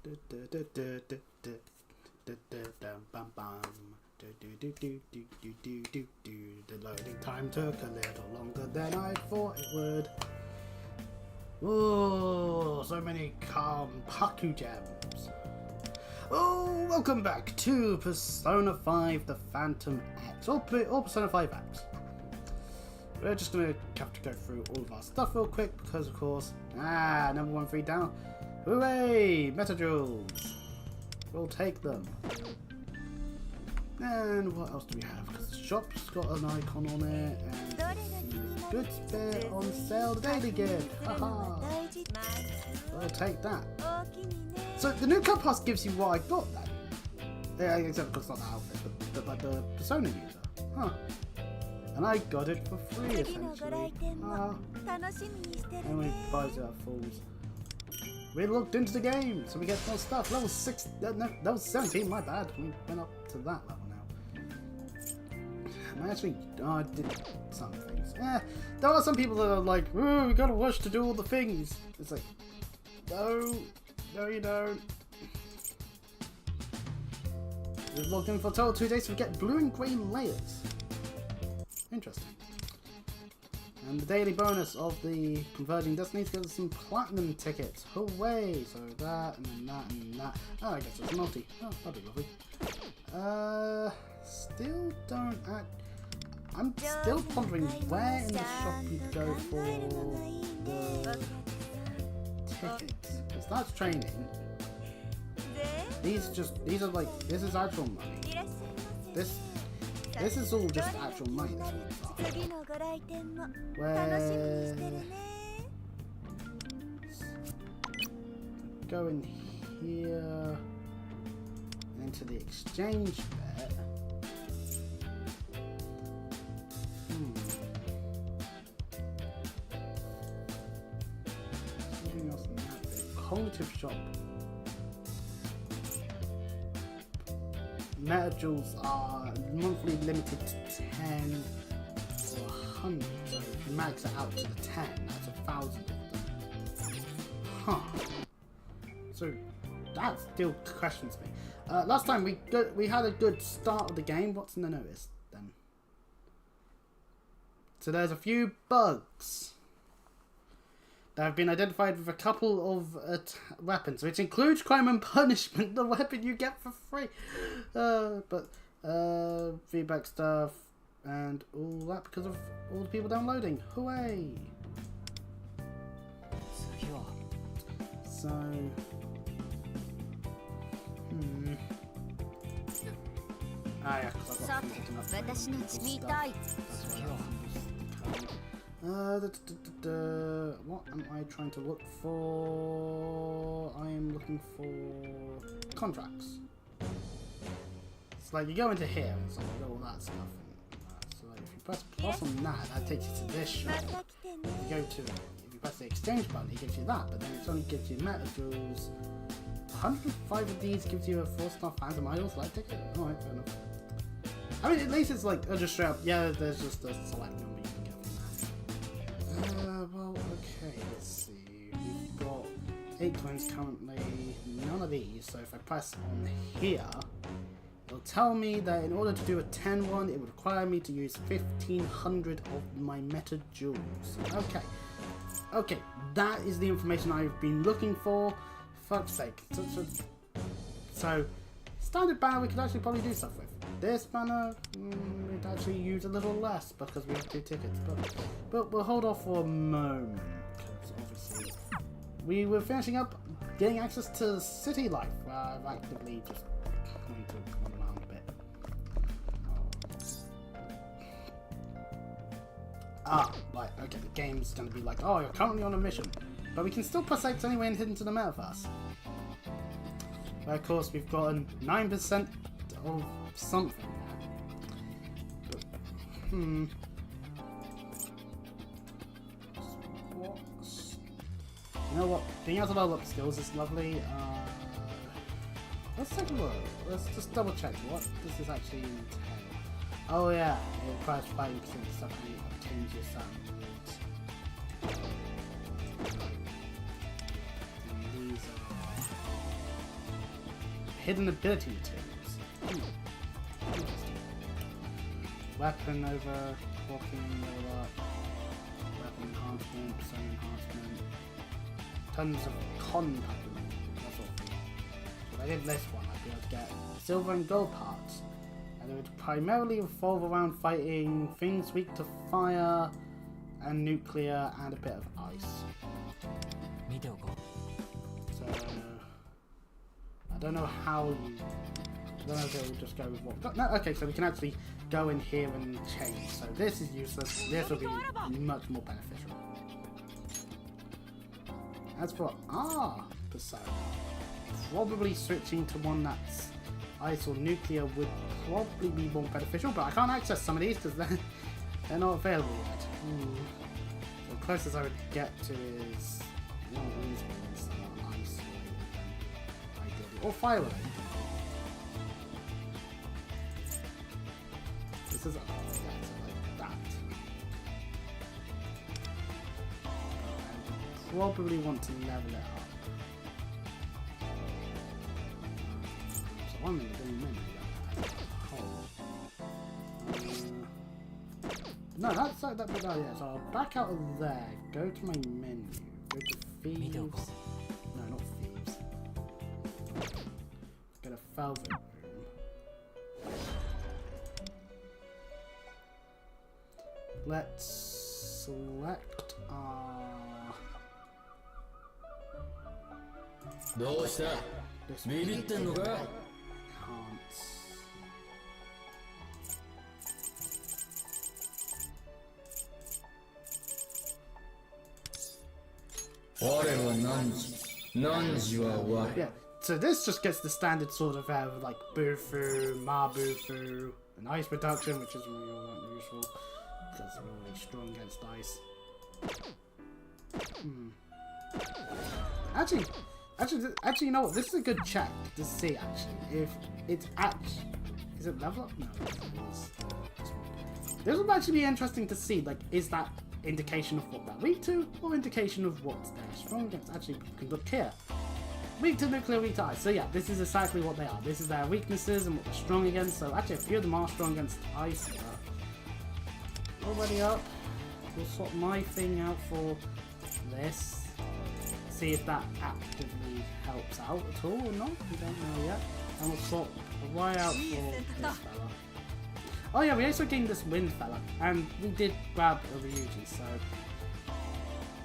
The loading time took a little longer than I thought it would. Oh, so many Paku gems. Oh, welcome back to Persona 5 The Phantom X, or Persona 5X. We're just going to have to go through all of our stuff real quick because, of course, number 1 free down. Hooray! Meta Jewels. We'll take them. And what else do we have? Because the shop's got an icon on it, and some goods bit on sale, the daily gift. Haha! We'll take that. So the new Cup Pass gives you what I got then. Yeah, except because it's not the outfit, but like the Persona user. Huh. And I got it for free essentially. And we buys it at fools. We looked into the game, so we get more stuff. Level 6, no, level 17, my bad. We went up to that level now. And I actually, I did some things. There are some people that are like, ooh, we gotta rush to do all the things. It's like, no, you don't. We've logged in for a total 2 days to get blue and green layers. Interesting. And the daily bonus of the Converging Destinies gives us some platinum tickets. Hooray! So that, and then that, and that. Oh, I guess it's a multi. Oh, that'd be lovely. Still don't act... I'm still pondering where in the shop you go for the tickets. Because that's training. These are like, this is actual money. This is all just actual money. Where... Go in here into the exchange bit. Something else in that bit. Cognitive shop. Meta jewels are monthly limited to 10 or 100, so if you max it out to the 10, that's 1,000 of them. Huh. So that still questions me. Last time we had a good start of the game. What's in the notice then? So there's a few bugs that have been identified with a couple of weapons, which includes Crime and Punishment, the weapon you get for free. But feedback stuff and all that because of all the people downloading. Hooray! So, yeah, because I've got enough what am I trying to look for? I am looking for contracts. It's like you go into here and it's like you got all that stuff. So like if you press plus on that takes you to this shop. If you press the exchange button, it gives you that, but then it only gives you meta jewels. 105 of these gives you a 4-star Phantom Idols light ticket. Alright, fair enough. I mean, at least it's like just straight up. Yeah, there's just a select number you can get from that. Well, okay, let's see. We've got 8 coins currently, none of these, so if I press on here, it'll tell me that in order to do a 10 one, it would require me to use 1,500 of my meta jewels. Okay, that is the information I've been looking for. Fuck's sake. So standard banner we could actually probably do stuff with. This banner, we'd actually use a little less because we have 2 tickets, but we'll hold off for a moment, because obviously we were finishing up getting access to CFLive, where I've actively just going to run around a bit. Right, okay, the game's going to be like, oh, you're currently on a mission, but we can still press X anyway and hit into the metaverse. But of course we've gotten 9% of something. You know what? Being able to level up skills is lovely. Let's take a look. Let's just double check what this is actually entail. Oh yeah, it requires 5% stuff and it obtains your sounds. hidden ability materials. Interesting. Weapon over, walking level up, weapon enhancement, persona enhancement, tons of combat. That's all. So if I did this one, I'd be able to get silver and gold parts. And it would primarily revolve around fighting things weak to fire and nuclear and a bit of ice. So I don't know how you. I don't know if it will just go with what. No, okay, so we can actually go in here and change. So this is useless. This will be much more beneficial. As for our persona, probably switching to one that's ice or nuclear would probably be more beneficial, but I can't access some of these because they're not available yet. So the closest I would get to is one of these ones, ice or fire related. This is like that. I probably want to level it up. So one thing doing menu. No, that's like that bit. Oh yeah, so I'll back out of there. Go to my menu. Go to thieves. No, not thieves. Get a velvet room. Let's select our. This one. Yeah, so this just gets the standard sort of like Bufu, Mabufu, and ice reduction, which is really useful because we're really strong against ice. Actually, you know what? This is a good check to see actually if it's actually is it level up? No, this would actually be interesting to see. Like, is that indication of what they're weak to, or indication of what they're strong against? Actually, you can look here. Weak to nuclear, weak to ice. So yeah, this is exactly what they are. This is their weaknesses and what they're strong against. So actually, a few of them are strong against ice. Already up. We'll swap my thing out for this. See if that actively helps out at all or not. We don't know yet. And we'll swap right out for this fella. Oh yeah, we also gained this wind fella, and we did grab a Ryuji, so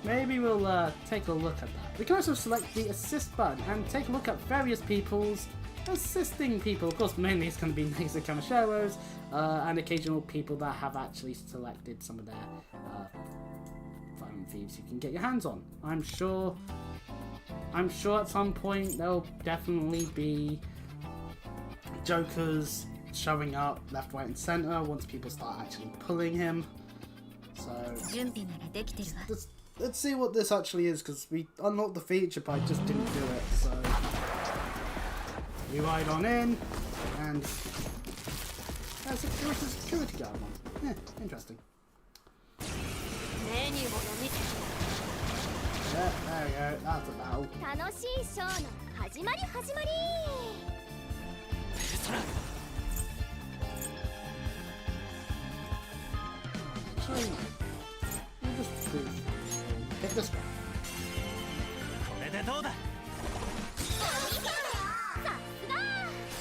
maybe we'll take a look at that. We can also select the assist button and take a look at various people's assisting people. Of course, mainly it's going to be Nexus Kamashiros and occasional people that have actually selected some of their phone thieves you can get your hands on. I'm sure at some point there'll definitely be jokers showing up left, right, and center once people start actually pulling him. So let's see what this actually is, because we unlocked the feature but I just didn't do it. So we ride on in, and there's a security guard one. Yeah, interesting. Yeah, there we go. That's a battle. Actually, we'll just hit this one.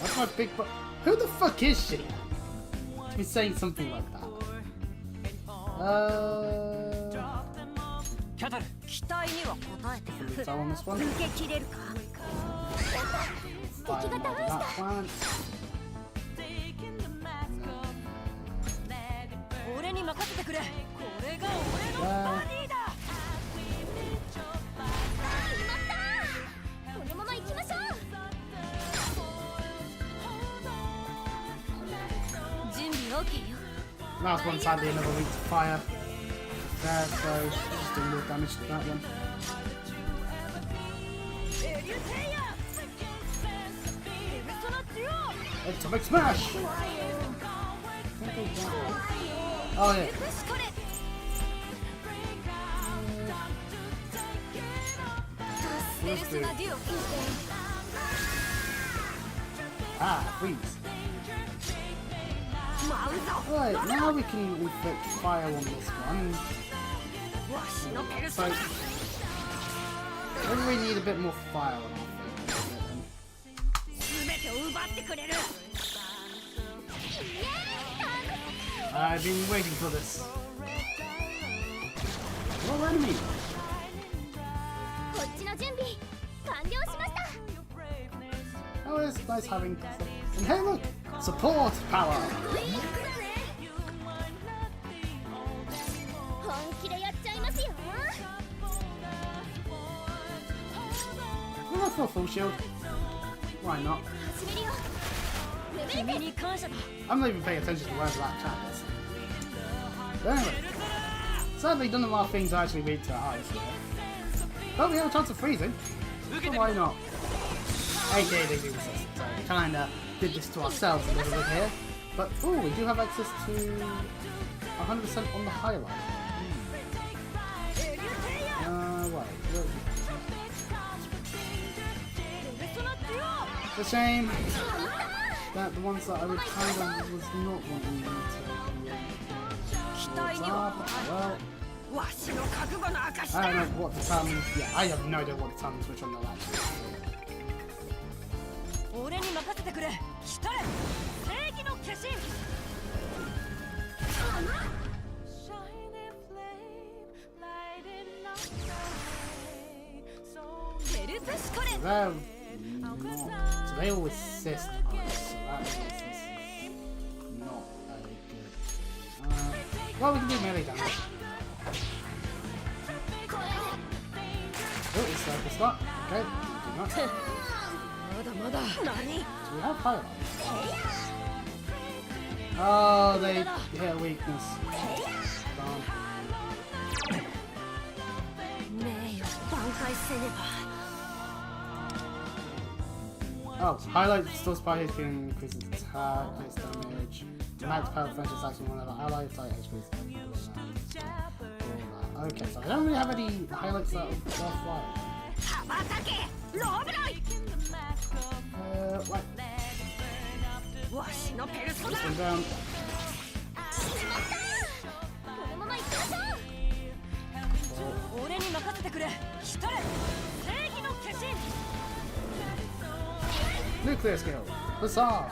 That's my big butt. Who the fuck is she? She's saying something like that. Fire on this one. Fire that plant. Last one, sadly, another weak to fire. There, so just doing more damage to that one. Atomic smash! Oh yeah. Ah, freeze. Alright, now we can inflict fire on this one. So, maybe we need a bit more fire on our thing. I've been waiting for this. More enemy! Oh, it's nice having stuff. And hey look! Support power! Will I for full shield? Why not? I'm not even paying attention to wherever that chat is. But anyway, sadly none of our things actually lead to ice here. But we have a chance of freezing, so why not? AKA they do resist, so we kinda did this to ourselves a little bit here. But oh, we do have access to 100% on the highlight. Wait. It's a shame that the ones that I would kind of was not wanting them to be well, I don't know what the time. Yeah, I have no idea what the time is which on the last. So they all assist us, so that is not very good. Well, we can do melee damage. Oh, it's circle slot. Okay, do not. So we have highlights. Oh, they hit a weakness. Darn. Oh, highlight still spy HP and increases attack, hits damage. Max power finishes action one of the allies, like HP. Okay, so I don't really have any highlights that are fly. What? This one down. Nuclear skill! Huzzah!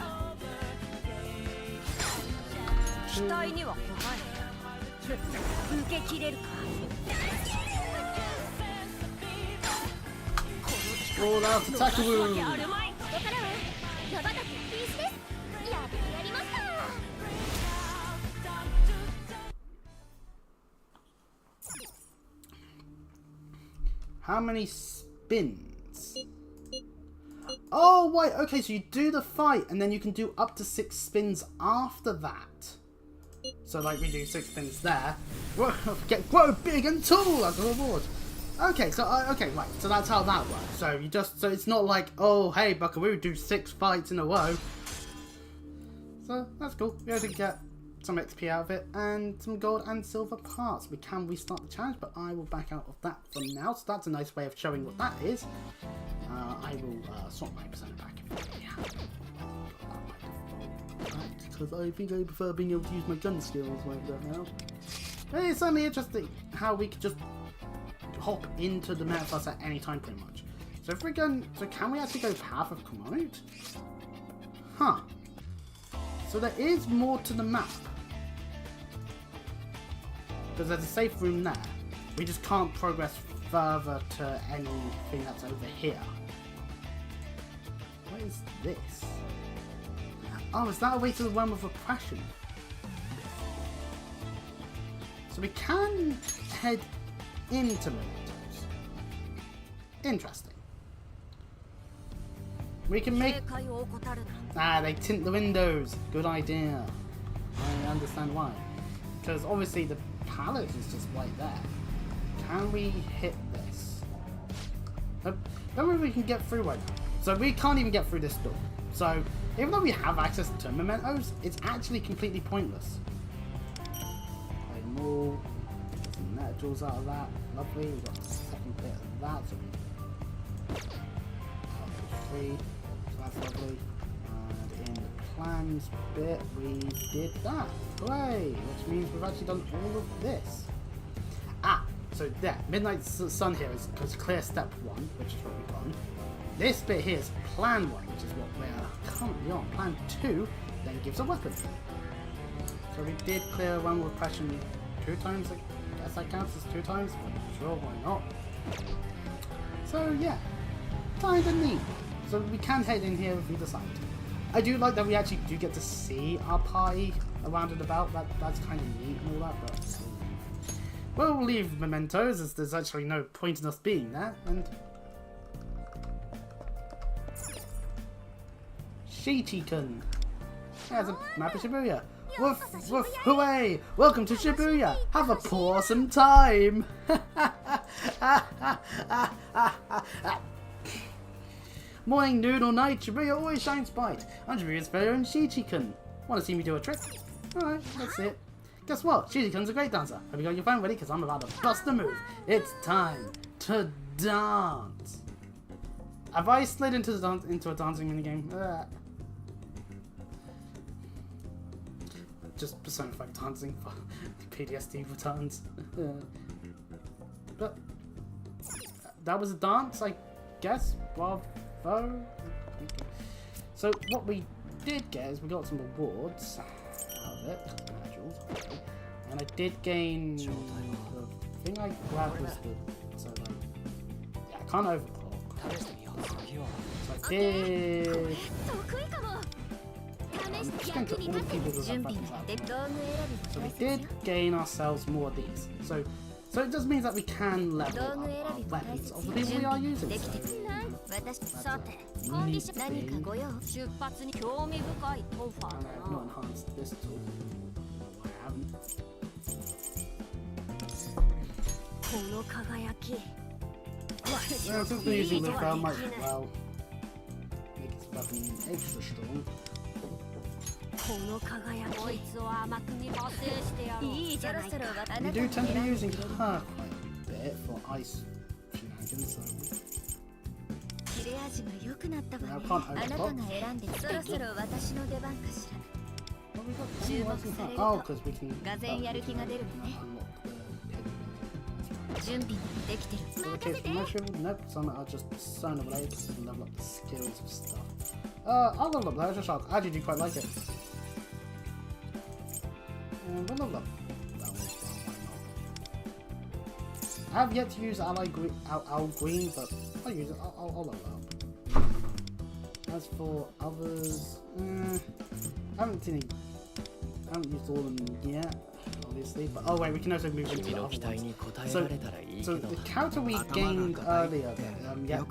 Roll out attack wound! How many spins? Oh, wait, okay, so you do the fight and then you can do up to 6 spins after that. So, like, we do 6 spins there. Grow big and tall as a reward. Okay, so, okay, right, so that's how that works. So, so it's not like, oh, hey, Buckaroo, do 6 fights in a row. So, that's cool. We had to get some XP out of it and some gold and silver parts. We can restart the challenge, but I will back out of that for now. So that's a nice way of showing what that is. I will swap my percent back because I think I prefer being able to use my gun skills like that now. But it's certainly interesting how we could just hop into the metaverse at any time pretty much. So if we're going, so can we actually go Path of Commode? Huh. So there is more to the map. Because there's a safe room there. We just can't progress further to anything that's over here. What is this? Oh, is that a way to the realm of oppression? So we can head into Mementos. Interesting. We can make... Ah, they tint the windows. Good idea. I understand why. Because obviously the palette is just right there. Can we hit this? Don't worry, we can get through right now. So we can't even get through this door. So even though we have access to mementos, it's actually completely pointless. Okay, more. Get some net jewels out of that. Lovely. We've got the second bit of that. So we... 3. So that's lovely. plans bit, we did that. Hooray! Which means we've actually done all of this. So there, Midnight Sun here is clear step 1, which is what we've done. This bit here is plan 1, which is what we're currently on. Plan 2 then gives a weapon. So we did clear one repression 2 times, I guess that counts as 2 times, but sure, why not? So yeah, kinda neat. So we can head in here if we decide. I do like that we actually do get to see our party around and about, that's kind of neat and all that, but we'll leave mementos as there's actually no point in us being there, and Shichi-kun has a map of Shibuya. Woof woof hooray! Welcome to Shibuya! Have a awesome time! Morning, noon or night, Shibuya always shines bright. I'm Shibuya's very own Shichi-kun. Want to see me do a trick? Alright, that's it. Guess what? Shichi-kun's a great dancer. Have you got your phone ready? Because I'm about to bust a move. It's time to dance. Have I slid into a dancing minigame? Just Persona 5 dancing for PTSD returns. But that was a dance, I guess. Bravo. So what we did get is we got some awards out of it. And I did gain the thing I grabbed was the yeah, I can't overclock. So I did. I'm just going to all the people that have buttons out. So we did gain ourselves more of these. So it just means that we can level up our weapons of the people we are using. So, that's a neat thing. And I have not enhanced this tool. I haven't. Well, since we're using the file, might as well make its weapon extra strong. We do tend to be using her quite a bit for ice shenanigans, so now I can't overclock. Oh, because we can unlock the hidden. So the case for mushroom, nope, some are just Persona related because you can level up the skills of stuff. I'll level up Leisure Shark, I actually do quite like it. And we'll level up that one as well, why not? I have yet to use Ally Green, Owl Green, but I'll use it, I'll level up. As for others, I haven't used all of them yet. Obviously, but oh wait, we can also move into the other ones. So the character we gained earlier,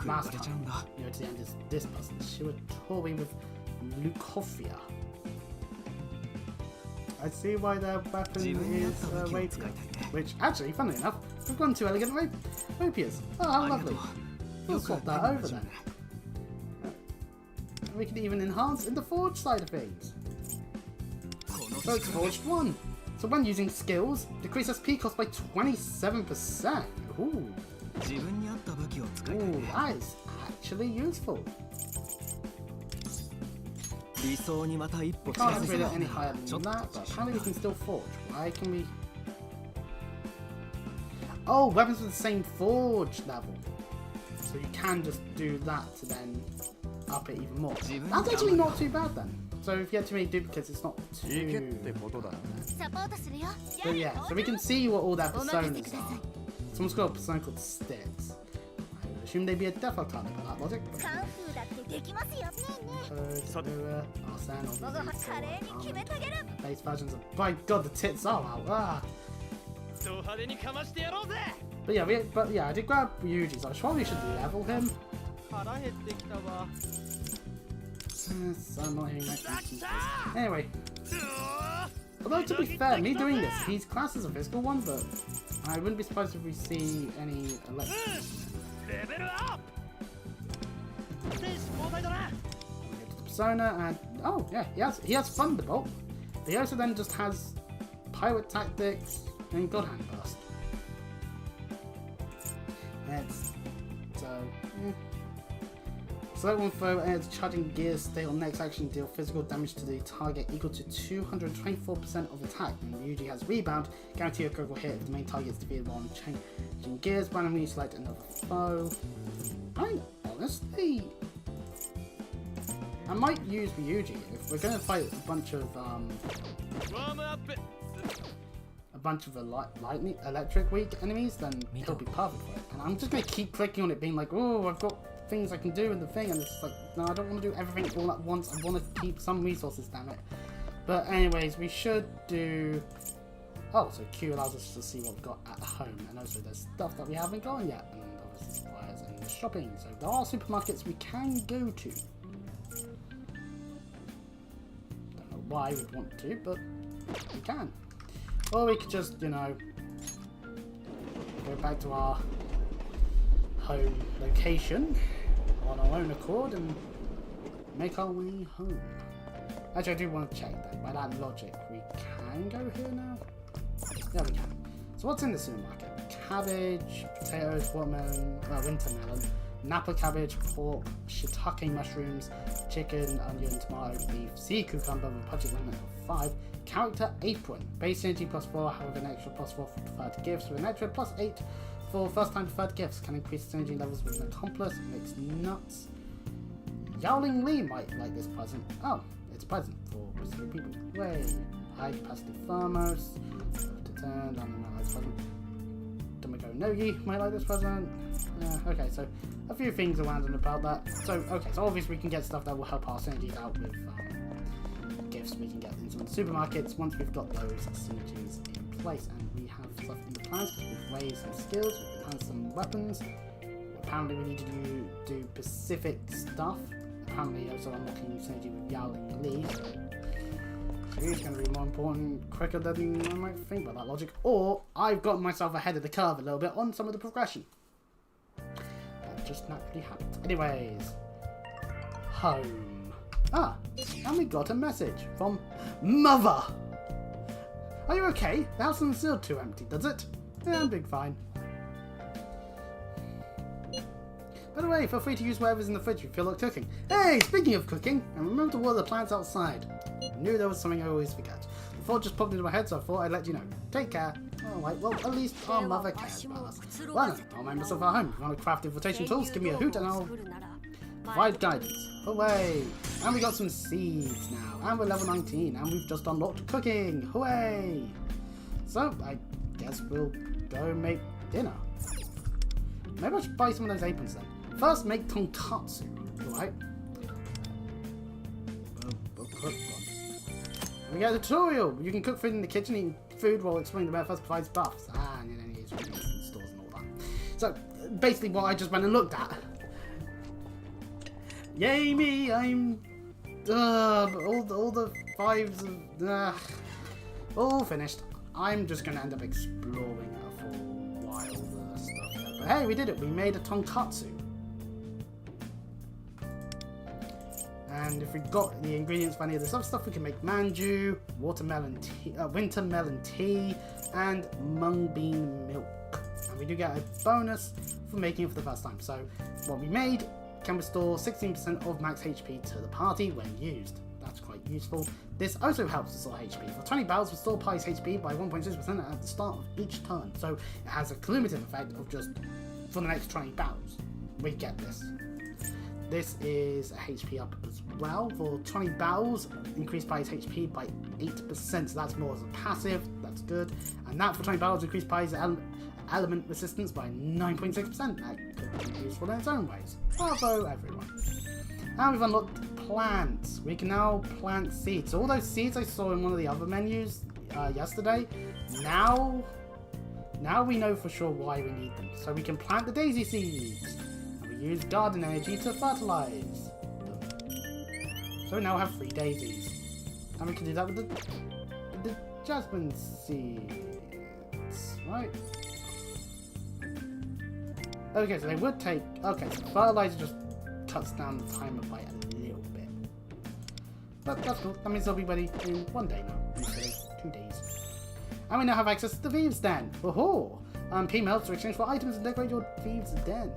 last time, to the end is this person, Shiwatori with Leukophia. I see why their weapon is rapier, which actually, funnily enough, we've gone 2 elegant rapiers. Oh, how lovely! We'll swap that over then. We can even enhance in the forge side of things. So it's forged 1. So when using skills, decrease SP cost by 27%. Ooh. Ooh, that is actually useful. We can't upgrade it any higher than that, but apparently we can still forge. Why can we... Oh, weapons with the same forge level. So you can just do that to then up it even more. That's actually not too bad then. So if you have too many duplicates, it's not too bad. But yeah, so we can see what all their personas are. Someone's got a persona called Sticks. I would assume they'd be a defo card by that logic. Base versions of... By God, the tits are out. Ah. But yeah, I did grab Yuji, so I probably should level him. So I'm not hearing that. Anyway, although to be fair, me doing this, he's classed as a physical one, but I wouldn't be surprised if we see any electrics. Persona and oh yeah, he has Thunderbolt. But he also then just has Pirate Tactics and God Hand Burst. So Select one foe and its charging gears stay on next action, deal physical damage to the target equal to 224% of attack. And Ryuji has rebound, guarantee a critical hit if the main target is defeated while changing gears. Randomly select another foe. Honestly, I might use Ryuji if we're gonna fight a bunch of lightning, electric weak enemies. Then he'll be perfect for it. And I'm just gonna keep clicking on it, being like, oh, I've got things I can do in the thing, and it's like, no, I don't want to do everything all at once. I want to keep some resources, damn it. But anyways, we should do. Oh, so Q allows us to see what we've got at home, and also there's stuff that we haven't gone yet, and obviously suppliers and the shopping. So there are supermarkets we can go to. Don't know why we'd want to, but we can. Or we could just, you know, go back to our home location on our own accord and make our way home. Actually, I do want to check that. By that logic, we can go here now? Yeah, we can. So what's in the supermarket? Cabbage, potatoes, watermelon, winter melon, Napa cabbage, pork, shiitake mushrooms, chicken, onion, tomato, beef, sea cucumber with a budget limit of 5, character apron, base synergy +4, however an extra +4 for preferred gifts with an extra +8 for first time preferred gifts, can increase synergy levels with an accomplice, makes nuts. Yowling Lee might like this present. Oh, it's a present for 3 people. Way. High capacity thermos, to turn, might like this present. Tomoko Nogi might like this present. Okay, so a few things around and about that. So, okay, so obviously we can get stuff that will help our synergies out with gifts we can get into the supermarkets once we've got those synergies in place. And we have stuff in the plans because we've raised some skills, we've enhanced some weapons. Apparently we need to do specific stuff. Apparently also unlocking synergy with Yowling Lee. So he's going to be more important quicker than I might think by that logic. Or I've got myself ahead of the curve a little bit on some of the progression. That just naturally happens. Anyways, home. Ah, and we got a message from Mother. Are you okay? The house doesn't feel too empty, does it? Yeah, I'm doing fine. By the way, feel free to use whatever's in the fridge if you feel like cooking. Hey, speaking of cooking, and remember to water the plants outside. I knew there was something I always forget. The thought just popped into my head, so I thought I'd let you know. Take care. Alright, well, at least our mother cares about us. Well then, I'll make myself at home. If you want to craft infiltration tools, give me a hoot and I'll provide guidance. Hooray! And we got some seeds now, and we're level 19, and we've just unlocked cooking. Hooray! So, I guess we'll go make dinner. Maybe I should buy some of those aprons then. First, make tonkatsu, alright? We'll cook one. We get a tutorial! You can cook food in the kitchen, eating food while exploring the metaverse provides buffs. And then you use stores and all that. So, basically what I just went and looked at. Yay me! I'm... all the 5s all finished. I'm just going to end up exploring for a while the stuff there. But hey, we did it! We made a tonkatsu. And if we got the ingredients for any of this other stuff, we can make manju, watermelon tea, winter melon tea, and mung bean milk. And we do get a bonus for making it for the first time. So what we made can restore 16% of max HP to the party when used. That's quite useful. This also helps restore HP. For 20 battles, restore party's HP by 1.6% at the start of each turn. So it has a cumulative effect of just for the next 20 battles. We get this. This is a HP up as well. For 20 battles, increased party's HP by 8%. So that's more as a passive. That's good. And that for 20 battles, increased party's element resistance by 9.6%. That could be useful in its own ways. Bravo, everyone. And we've unlocked plants. We can now plant seeds. So all those seeds I saw in one of the other menus yesterday, now we know for sure why we need them. So we can plant the daisy seeds. And we use garden energy to fertilize them. So we now have 3 daisies. And we can do that with the jasmine seeds. Right? Okay, so they would take... Okay, so fertilizer just cuts down the timer by a little bit. But that's cool. That means they'll be ready in 1 day now, instead of 2 days. And we now have access to the Thieves' Den. Woohoo! P melts to exchange for items and decorate your Thieves' Den.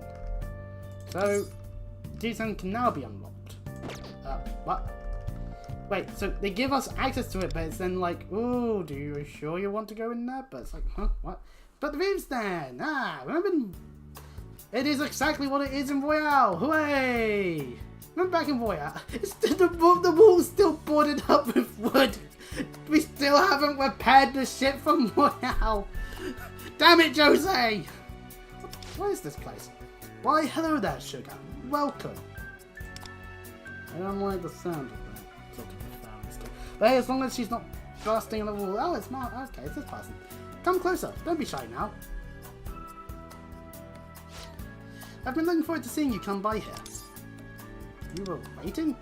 So, D10 can now be unlocked. What? Wait, so they give us access to it, but it's then like, ooh, do you sure you want to go in there? But it's like, huh, what? But the Thieves Den! Remember? It is exactly what it is in Royale! Hooray! Remember back in Royale? The wall's still boarded up with wood! We still haven't repaired the ship from Royale! Damn it, Jose! What is this place? Why, hello there, Sugar. Welcome. I don't like the sound of that. Sort of profound still. But hey, as long as she's not busting on the wall. Oh, it's not. Okay, it's this person. Come closer. Don't be shy now. I've been looking forward to seeing you come by here. You were waiting?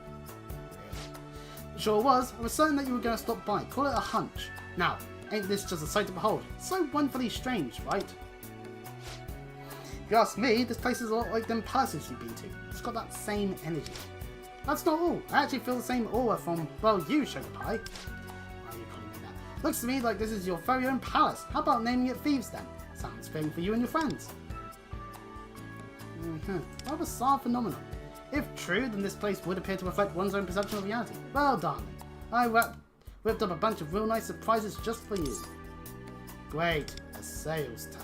Sure was. I was certain that you were going to stop by. Call it a hunch. Now, ain't this just a sight to behold? So wonderfully strange, right? If you ask me, this place is a lot like them palaces you've been to. It's got that same energy. That's not all. I actually feel the same aura from, well, you, Sugar Pie. Why are you calling me that? Looks to me like this is your very own palace. How about naming it Thieves Den? Sounds fitting for you and your friends. What a bizarre phenomenon. If true, then this place would appear to reflect one's own perception of reality. Well, darling, I whipped up a bunch of real nice surprises just for you. Great, a sales tactic.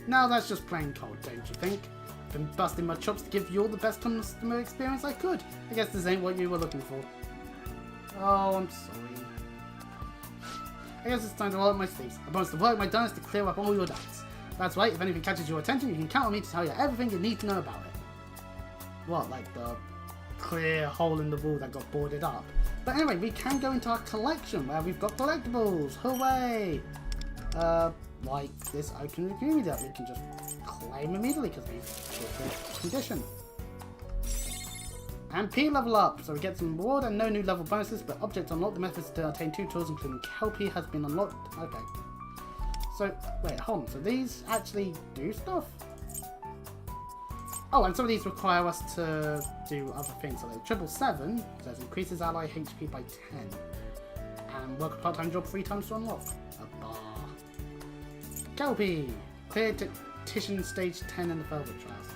Now that's just plain cold, don't you think? I've been busting my chops to give you all the best customer experience I could. I guess this ain't what you were looking for. Oh, I'm sorry. I guess it's time to roll up my sleeves. I promise to work my darnest to clear up all your doubts. That's right, if anything catches your attention, you can count on me to tell you everything you need to know about it. What, like the clear hole in the wall that got boarded up? But anyway, we can go into our collection where we've got collectibles. Hooray! Like this open community that we can just claim immediately because we've fulfilled the condition. And P level up, so we get some reward and no new level bonuses, but objects unlock. The methods to attain 2 tools, including Kelpie, has been unlocked. Okay. So, wait, hold on. So these actually do stuff? Oh, and some of these require us to do other things. So like 777 says increases ally HP by 10. And work a part-time job 3 times to unlock. A bar. Kelpie! Clear Titian stage 10 in the Velvet Trials.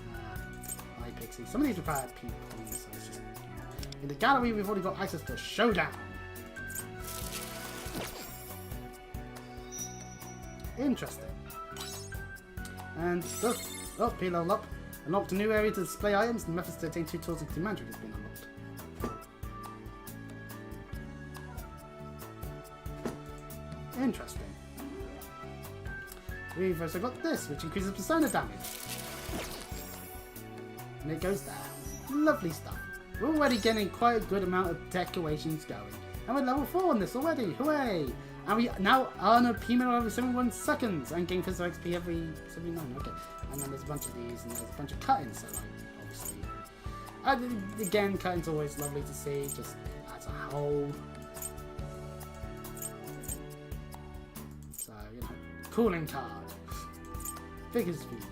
My Pixie. Some of these require P points, so it's just... In the gallery, we've already got access to Showdown. Interesting. And just... Oh, P level up. Unlocked a new area to display items and methods to attain 2 tools including magic has been unlocked. Interesting. We've also got this, which increases persona damage. And it goes down. Lovely stuff. We're already getting quite a good amount of decorations going. And we're level 4 on this already. Hooray! And we now earn a P medal every 71 seconds and gain physical XP every 79. Okay. And then there's a bunch of these and there's a bunch of cut-ins. So, like, obviously. Again, cut-ins always lovely to see, just as a whole. So, you know, cooling card. Biggest views.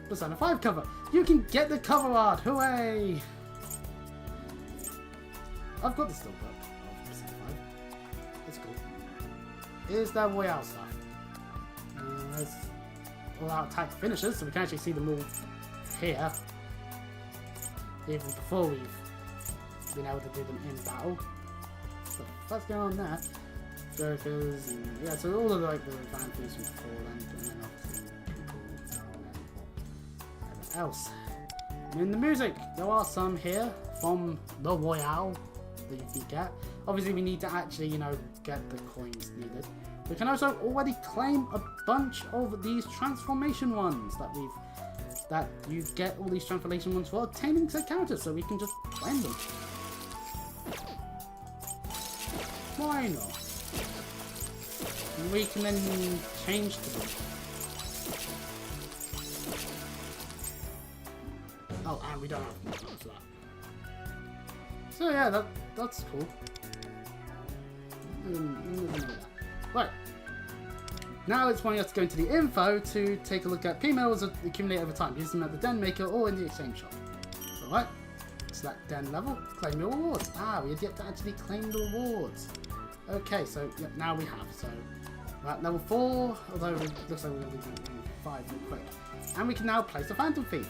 Persona 5 cover. You can get the cover art. Hooray! I've got the steelbook of Persona 5. It's cool. Here's that Royale stuff. There's all our attack finishes, so we can actually see them all here. Even before we've been able to do them in battle. So what's going on there? Jokers and yeah, so all of like the advantages from before and then obviously people and whatever else. And in the music, there are some here from the Royale that you can get. Obviously we need to actually, you know, get the coins needed. We can also already claim a bunch of these transformation ones that you get all these transformation ones for obtaining set characters, so we can just claim them. Why not? And we can then change to them. Oh, and we don't have much time for that. So yeah, that's cool. Right. Now it's wanting us to go into the info to take a look at P medals accumulate over time, using them at the Den Maker or in the exchange shop. Alright. Select Den level, claim your rewards. We have yet to actually claim the rewards. Okay, so yeah, now we have. So we're at level 4, although it looks like we're going to be doing 5 real quick. And we can now place the Phantom Thief.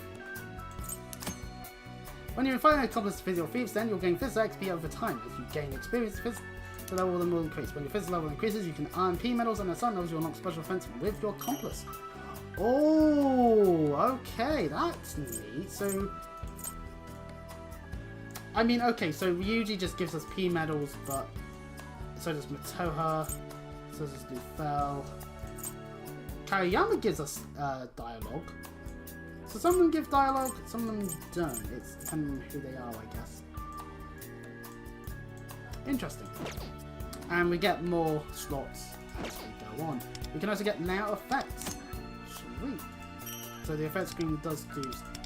When you finally accomplish the physical feats, then you'll gain physical XP over time. If you gain experience, the level then will increase. When your physical level increases, you can earn P medals, and at some levels you'll unlock special events with your accomplice. Oh, okay, that's neat. So, I mean, okay, so Ryuji just gives us P medals, but so does Matoha, so does Lufel. Kariyama gives us dialogue. So some of them give dialogue, some of them don't. It's depending on who they are, I guess. Interesting. And we get more slots as we go on. We can also get layout effects. Sweet. So the effect screen does do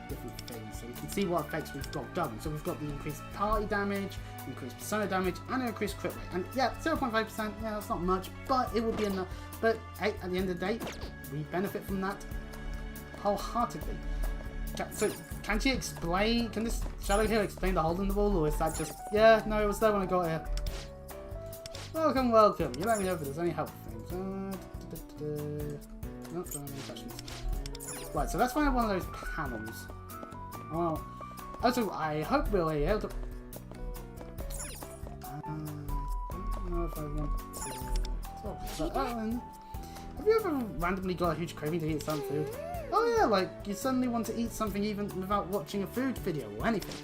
different things. So we can see what effects we've got going. So we've got the increased party damage, increased persona damage, and increased crit rate. And yeah, 0.5%, yeah, that's not much, but it will be enough. But hey, at the end of the day, we benefit from that wholeheartedly. So, can she explain, can this shadow here explain the hole in the wall, or is that just, yeah, no, it was there when I got here. Welcome, welcome. You let me know if there's any help things. No, don't have any questions. Right, so let's find out one of those panels. Well, also, I hope we'll be able to... I don't know if I want to talk about that. Have you ever randomly got a huge craving to eat some food? Oh yeah, like you suddenly want to eat something even without watching a food video or anything.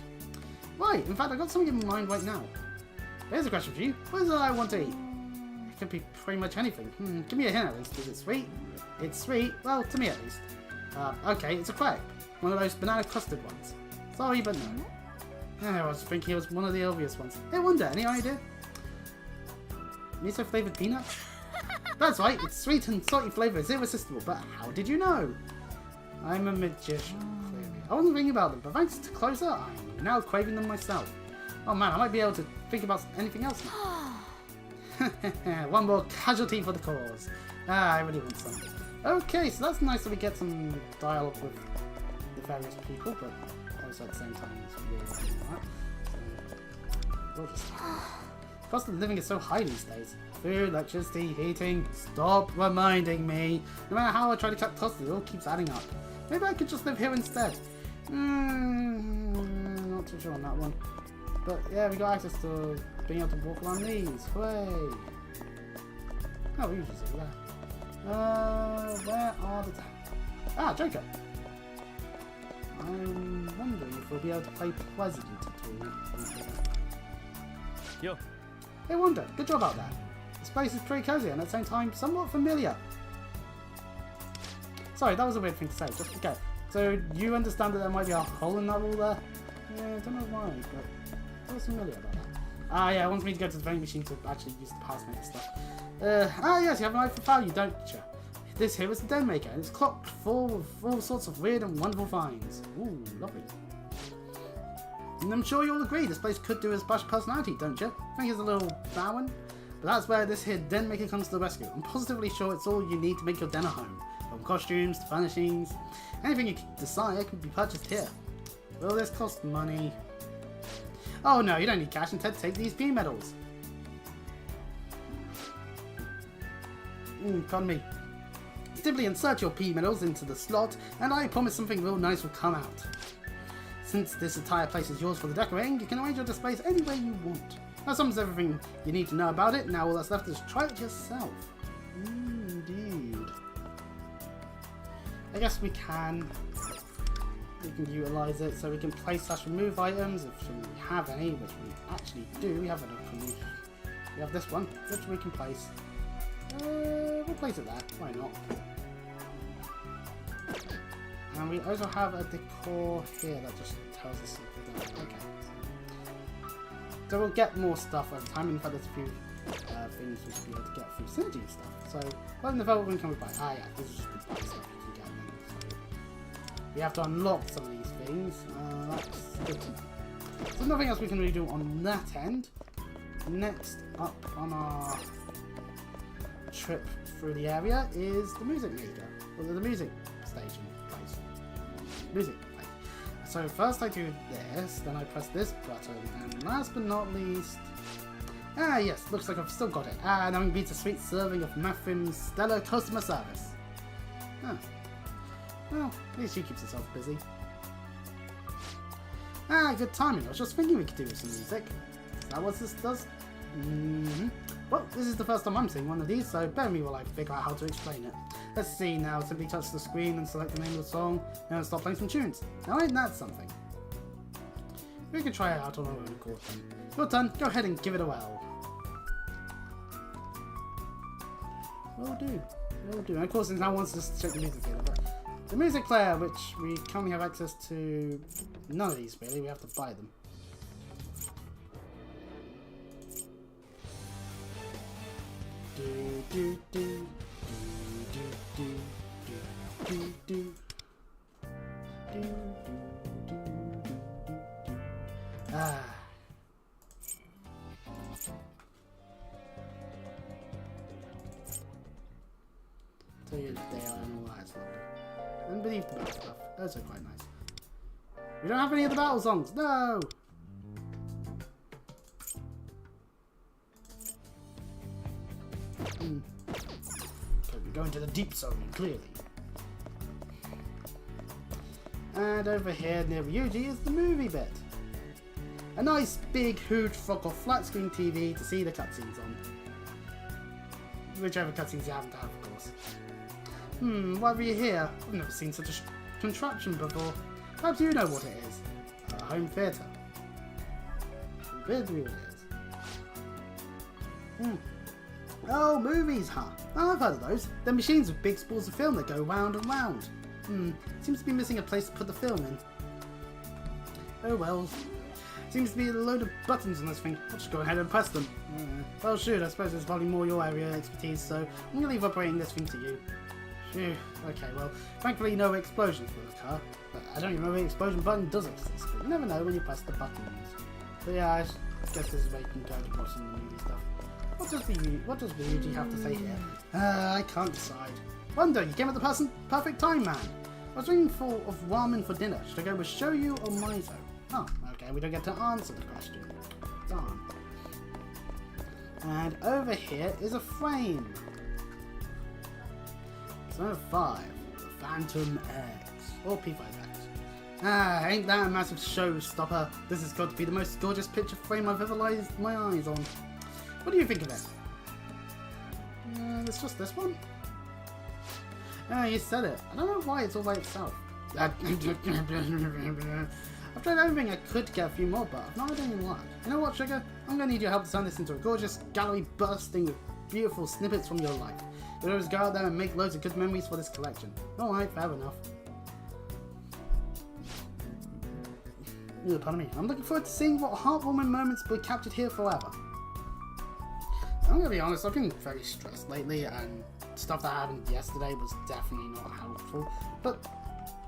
Right, in fact I got something in mind right now. Here's a question for you. What is it I want to eat? It could be pretty much anything. Give me a hint at least. Is it sweet? It's sweet? Well, to me at least. Okay, it's a crepe. One of those banana custard ones. Sorry, but no. I was thinking it was one of the obvious ones. Hey, wonder, any idea? Miso flavored peanuts? That's right, it's sweet and salty flavour is irresistible, but how did you know? I'm a magician, clearly. I wasn't thinking about them, but thanks to Closer, I'm now craving them myself. Oh man, I might be able to think about anything else now. One more casualty for the cause. I really want some. Okay, so that's nice that we get some dialogue with the various people, but also at the same time it's really that. So, we'll just... Cost of living is so high these days. Food, electricity, heating. Stop reminding me. No matter how I try to cut costs, it all keeps adding up. Maybe I could just live here instead. Not too sure on that one. But yeah, we got access to being able to walk around these. Hooray! Oh, we usually say that. Where are the... Ah, Joker! I'm wondering if we'll be able to play President at all. Yo. Hey, Wonder, good job out there. This place is pretty cozy and at the same time somewhat familiar. Sorry, that was a weird thing to say, just forget. So, you understand that there might be a hole in that wall there? Yeah, I don't know why, but I was familiar about that. Ah, yeah, it wants me to go to the vending machine to actually use the pass maker stuff. Yes, you have an eye for value, don't you? This here is the Den Maker, and it's clocked full of all sorts of weird and wonderful finds. Ooh, lovely. And I'm sure you'll agree, this place could do with a special personality, don't you? I think it's a little bowing. But that's where this here Den Maker comes to the rescue. I'm positively sure it's all you need to make your den a home. From costumes to furnishings, anything you desire can be purchased here. Will this cost money? Oh no, you don't need cash, instead take these P medals. Pardon me. Simply insert your P medals into the slot, and I promise something real nice will come out. Since this entire place is yours for the decorating, you can arrange your displays any way you want. That sums everything you need to know about it. Now all that's left is try it yourself. Indeed. I guess we can utilize it so we can place/remove items if we have any, which we actually do. We have this one, which we can place. We'll place it there. Why not? And we also have a decor here that just tells us something. Okay. So we'll get more stuff over time. In fact, there's a few things we should be able to get through synergy stuff. So, what in the development can we buy? Ah, yeah, this is just the stuff you can get. So, we have to unlock some of these things. That's good to know. So, nothing else we can really do on that end. Next up on our trip through the area is the music maker, or the music station. Music. So first I do this, then I press this button, and last but not least... Ah yes, looks like I've still got it. Now we beat a sweet serving of Maffin's stellar customer service. Well, at least she keeps herself busy. Ah, good timing. I was just thinking we could do with some music. Is that what this does? Well, this is the first time I'm seeing one of these, so bear with me while I figure out how to explain it. Let's see now. Simply touch the screen and select the name of the song, and start playing some tunes. Now ain't that something? We can try it out on our own accord then. Your turn. Go ahead and give it a whirl. Will do. Will do. And of course, it now wants us to check the music here, but the music player, which we currently have access to, none of these really. We have to buy them. Do do do do do do do do do. Ah. Tell you they are and all that stuff. And beneath the battle stuff. Those are quite nice. We don't have any of the battle songs. No. Okay, we're going to the deep zone, clearly. And over here near Ryuji is the movie bit. A nice big huge fuck off flat screen TV to see the cutscenes on. Whichever cutscenes you happen to have, of course. Why were you here? I've never seen such a contraption before. Perhaps you know what it is. A home theatre. Weirdly what it is. Oh, movies, huh? Oh, I've heard of those. They're machines with big spools of film that go round and round. Seems to be missing a place to put the film in. Oh well. Seems to be a load of buttons on this thing. I'll just go ahead and press them. Well, shoot, I suppose it's probably more your area of expertise, so I'm going to leave operating this thing to you. Phew. Okay, well, thankfully no explosions will occur. But I don't even know if the explosion button does exist, but you never know when you press the buttons. But yeah, I guess this is where you can go to watch some movie stuff. What does Ryuji have to say here? I can't decide. Wonder, you came at the perfect time, man. I was drinking full of ramen for dinner. Should I go with shoyu or miso? Oh, okay, we don't get to answer the question. Darn. And over here is a frame. Zone 5, the Phantom X, or P5X. Ah, ain't that a massive showstopper? This has got to be the most gorgeous picture frame I've ever laid my eyes on. What do you think of it? It's just this one? Oh, you said it. I don't know why it's all by itself. I've tried everything I could to get a few more, but I've not had any luck. You know what, Sugar? I'm going to need your help to turn this into a gorgeous gallery bursting with beautiful snippets from your life. You'll always go out there and make loads of good memories for this collection. Alright, fair enough. Pardon me. I'm looking forward to seeing what heartwarming moments will be captured here forever. I'm going to be honest, I've been very stressed lately, and stuff that happened yesterday was definitely not helpful. But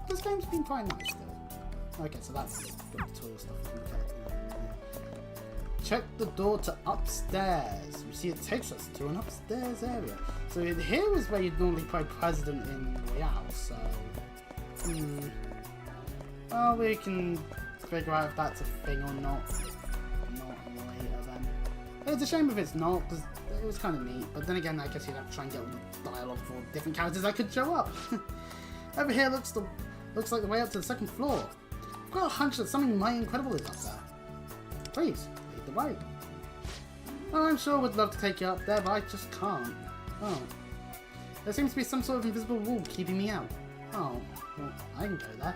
this game's been quite nice though. Okay, so that's the tutorial stuff. Check the door to upstairs. You see, it takes us to an upstairs area. So here is where you'd normally play President in Royale, so... well, we can figure out if that's a thing or not. Not later then. It's a shame if it's not, because it was kind of neat. But then again, I guess you'd have to try and get all the dialogue for different characters that could show up. Over here looks like the way up to the second floor. I've got a hunch that something mighty incredible is up there. Please, lead the way. Well, I'm sure would love to take you up there, but I just can't. Oh. There seems to be some sort of invisible wall keeping me out. Oh, well, I can go there.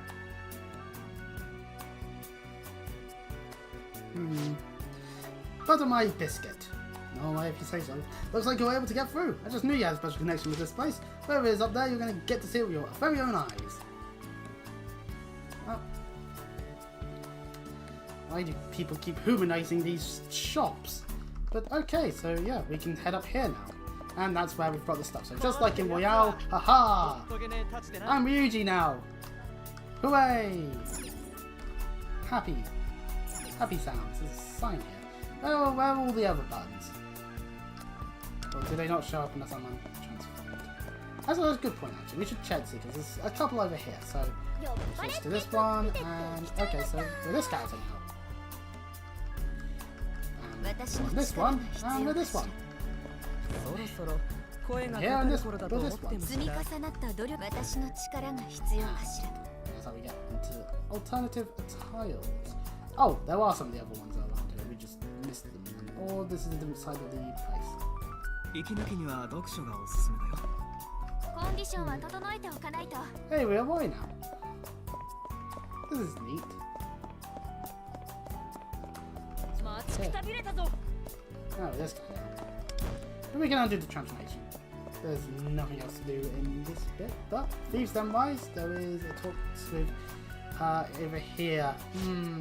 Butter my biscuit. No way if you say so. Looks like you're able to get through. I just knew you had a special connection with this place. Wherever it is up there, you're going to get to see it with your very own eyes. Oh. Why do people keep humanizing these shops? But okay, so yeah, we can head up here now. And that's where we've got the stuff. So just like in Royale, haha! I'm Ryuji now! Hooray! Happy sounds. There's a sign here. Oh, where are all the other buttons? Or do they not show up unless I'm transformed? That's a good point actually. We should check see because there's a couple over here. So switch to this one and okay, so with this guy anyhow. And this one and with this one. Yeah, and this one. With this one. That's how we get into alternative tiles. Oh, there are some of the other ones around here. We just missed them. Or this is a different side of the place. 息抜きには読書がおすすめだよ。コンディションは整えておかないと。 Hey, we're away now. This is neat. 待ちくたびれたぞ。 Oh, this guy. But we can undo the transformation. There's nothing else to do in this bit. But Thieves Done Wise, there is a talk with over here.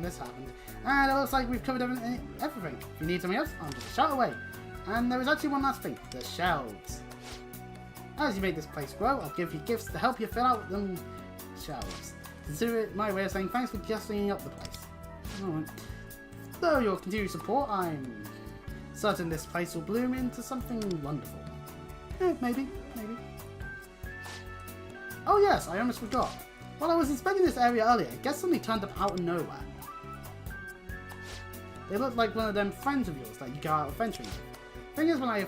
This happened. And it looks like we've covered everything. If you need something else, I'm just shout away. And there is actually one last thing, the shelves. As you make this place grow, I'll give you gifts to help you fill out them shelves. Consider it my way of saying thanks for gussing up the place. Alright. Though your continued support, I'm certain this place will bloom into something wonderful. Maybe. Oh yes, I almost forgot. While I was inspecting this area earlier, guests suddenly turned up out of nowhere. They looked like one of them friends of yours that you go out adventuring with. Thing is, when I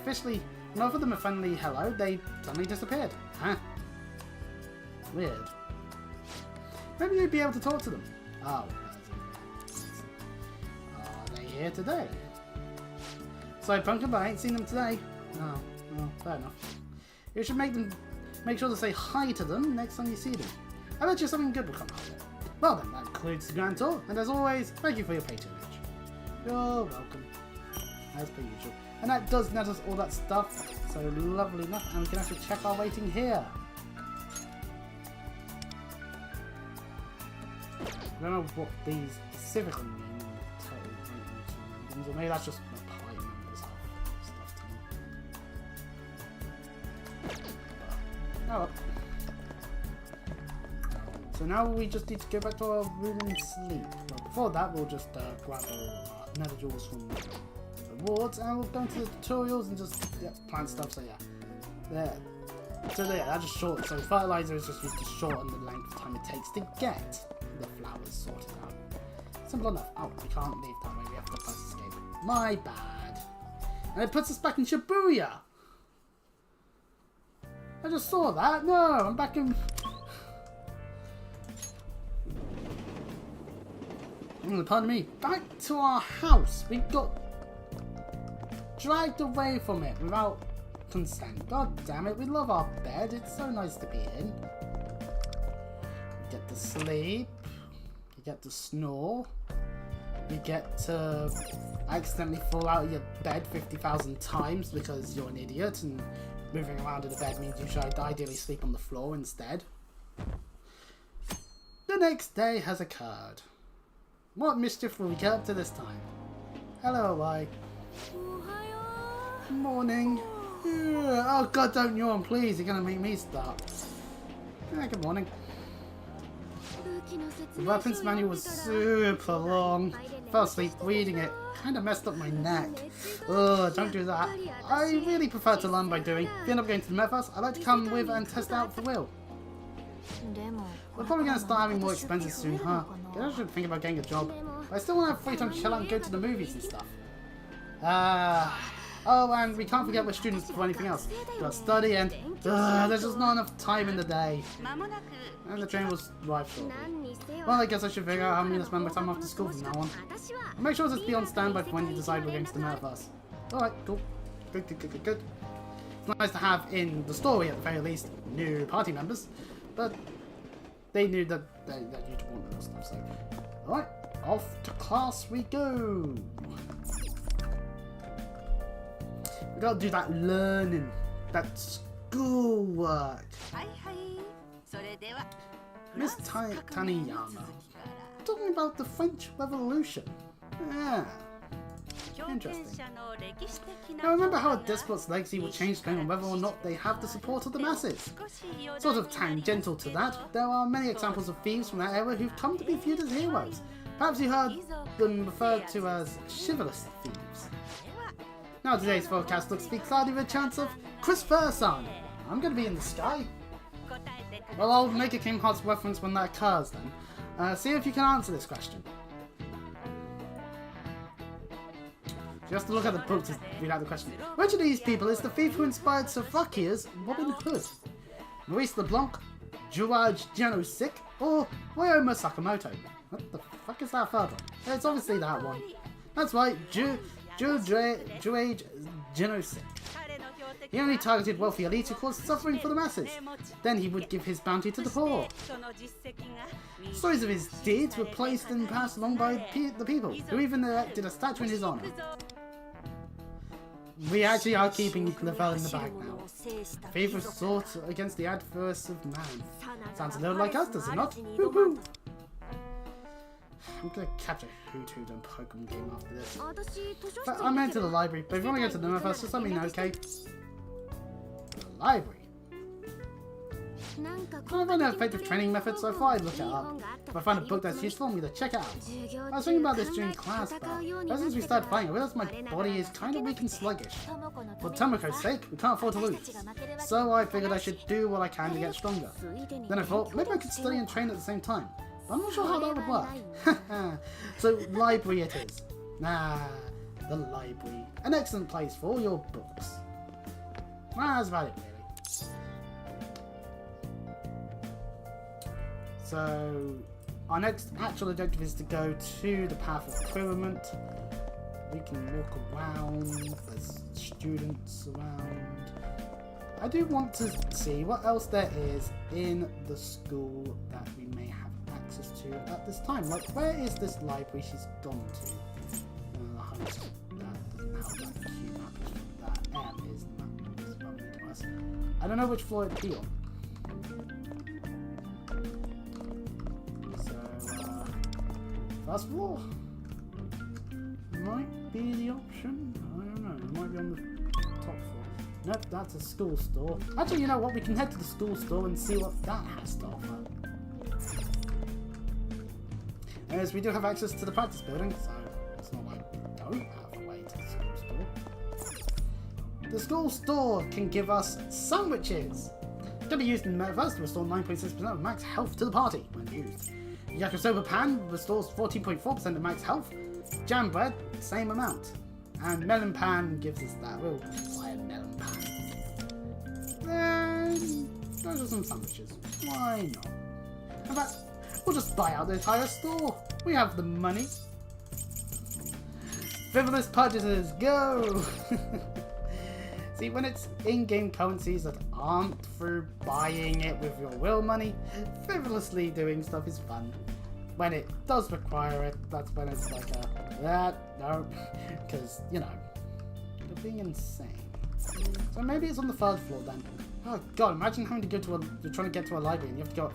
offered them a friendly hello, they suddenly disappeared. Huh? Weird. Maybe you'd be able to talk to them. Oh. Are they here today? Sorry, Punkin, but I ain't seen them today. Oh, well, fair enough. You should make sure to say hi to them next time you see them. I bet you something good will come out of it. Well then, that concludes the grand tour, and as always, thank you for your patronage. You're welcome. As per usual. And that does net us all that stuff, so lovely enough, and we can actually check our rating here. I don't know what these specifically mean, total ratings, or maybe that's just the party members have stuff to me. Oh well. So now we just need to go back to our room and sleep. Well, before that, we'll just grab our nether jewels from rewards, and we'll go into the tutorials and just plant stuff. So yeah, there. So yeah, that's just short. So fertilizer is just used to shorten the length of time it takes to get the flowers sorted out. Simple enough. Oh, we can't leave that way. We have to press escape. My bad. And it puts us back in Shibuya. I just saw that. No, I'm back in. Pardon me. Back to our house. We got dragged away from it without consent. God damn it. We love our bed. It's so nice to be in. You get to sleep. You get to snore. You get to accidentally fall out of your bed 50,000 times because you're an idiot and moving around in the bed means you should ideally sleep on the floor instead. The next day has occurred. What mischief will we get up to this time? Hello, Hawaii. Morning. Oh god, don't yawn, please. You're gonna make me start. Good morning. The weapons manual was super long. Fell asleep reading it. Kinda messed up my neck. Ugh, don't do that. I really prefer to learn by doing. If you end up going to the Methos, I'd like to come with and test out for Will. We're probably going to start having more expenses soon, huh? I should think about getting a job. But I still want to have free time to chill out and go to the movies and stuff. Oh, and we can't forget we're students before anything else. We've got to study and there's just not enough time in the day. And the train will arrive shortly. Well, I guess I should figure out how I'm going to spend my time after school from now on. I'll make sure to be on standby for when you decide we're going to the Metaverse. Alright, cool. Good. It's nice to have in the story, at the very least, new party members. But they knew that you'd want those stuff, so... Alright, off to class we go! We gotta do that learning, that schoolwork. Miss Taniyama, talking about the French Revolution. Yeah. Interesting. Now remember how a despot's legacy will change depending on whether or not they have the support of the masses. Sort of tangential to that, there are many examples of thieves from that era who've come to be viewed as heroes. Perhaps you heard them referred to as chivalrous thieves. Now today's forecast looks to be cloudy with a chance of Christopher-san. I'm going to be in the sky. Well, I'll make a Kingdom Hearts reference when that occurs then. See if you can answer this question. You have to look at the book to read out the question. Which of these people is the thief who inspired Sophakia's Robin Hood? Maurice LeBlanc, Juraj Janosik, or Ryoma Sakamoto? What the fuck fuck is that third one? It's obviously that one. That's right, Juage Genocide. He only targeted wealthy elites who caused suffering for the masses. Then he would give his bounty to the poor. Stories of his deeds were placed and passed along by the people, who even erected a statue in his honor. We actually are keeping Lavelle in the bag now. Favor sought against the adverse of man. Sounds a little like us, does it not? Woo-hoo! I'm gonna catch a Hoot and Pokemon game after this. But I'm heading to the library, but if you want to go to the first, just let me know, okay? The library. I found an effective training method, so I thought I'd look it up. If I find a book that's useful, I'm gonna check it out. I was thinking about this during class, but ever since we started playing, I realized my body is kind of weak and sluggish. For Tomoko's sake, we can't afford to lose. So I figured I should do what I can to get stronger. Then I thought, maybe I could study and train at the same time. But I'm not sure how that would work. So, library it is. The library. An excellent place for all your books. That's about it, really. So, our next actual objective is to go to the Path of Experiment. We can walk around, there's students around. I do want to see what else there is in the school that we may have access to at this time. Like, where is this library she's gone to? The host that doesn't have that Q map, that M is the map that is bumping to us. I don't know which floor it'd be on. First floor might be the option. I don't know. It might be on the top floor. Nope, that's a school store. Actually, you know what? We can head to the school store and see what that has to offer. As we do have access to the practice building, so it's not like we don't have a way to the school store. The school store can give us sandwiches. To be used in the metaverse to restore 9.6% of max health to the party when used. Yakisoba Pan restores 14.4% of max health. Jam Bread, same amount. And Melon Pan gives us that. We'll buy a Melon Pan. And those are some sandwiches. Why not? In fact, we'll just buy out the entire store. We have the money. Frivolous purchases, go! See, when it's in-game currencies that aren't through buying it with your real money, frivolously doing stuff is fun. When it does require it, that's when it's like no, because, you know, you're being insane. So maybe it's on the third floor then. Oh god, imagine having to go to you're trying to get to a library and you have to go up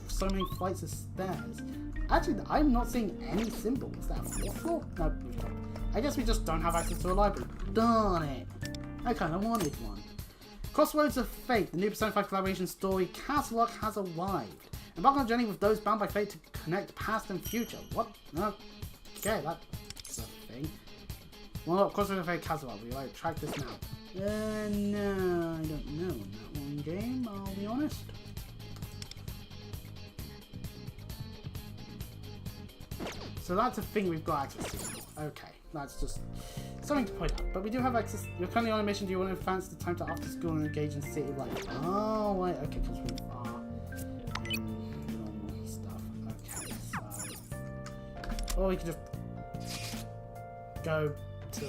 so many flights of stairs. Actually, I'm not seeing any symbol. Is that a fourth floor? No, I guess we just don't have access to a library. Darn it. I kind of wanted one. Crossroads of Fate, the new Persona 5 collaboration story, Castle Rock has arrived. Embark on a journey with those bound by fate to connect past and future. What? Okay, that's a thing. Well, Crossroads of Fate, Castle Rock. We like track this now. No, I don't know on that one game, I'll be honest. So that's a thing we've got access to. Okay, that's just something to point out. But we do have access. You're currently on a mission. Do you want to advance the time to after school and engage in city life? Oh, right. Okay, because we are in normal stuff. Okay, so. Or we can just go to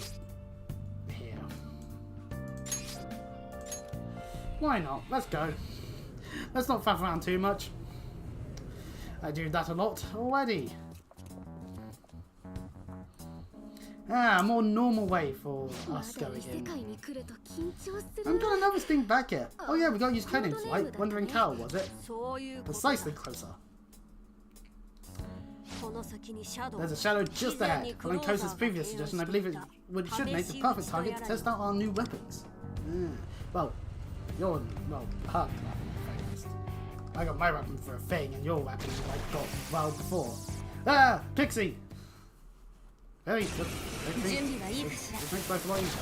here. Why not? Let's go. Let's not faff around too much. I do that a lot already. A more normal way for us going in. I'm kind of nervous being back here. Oh yeah, we got to use coding, right? Wandering Cow, was it? Precisely closer. There's a shadow just ahead. Following Kosa's previous suggestion, I believe it should make the perfect target to test out our new weapons. Well, her weapon first. I got my weapon for a thing, and your weapon I got well before. Ah, Pixie! Very good. This makes life a lot easier.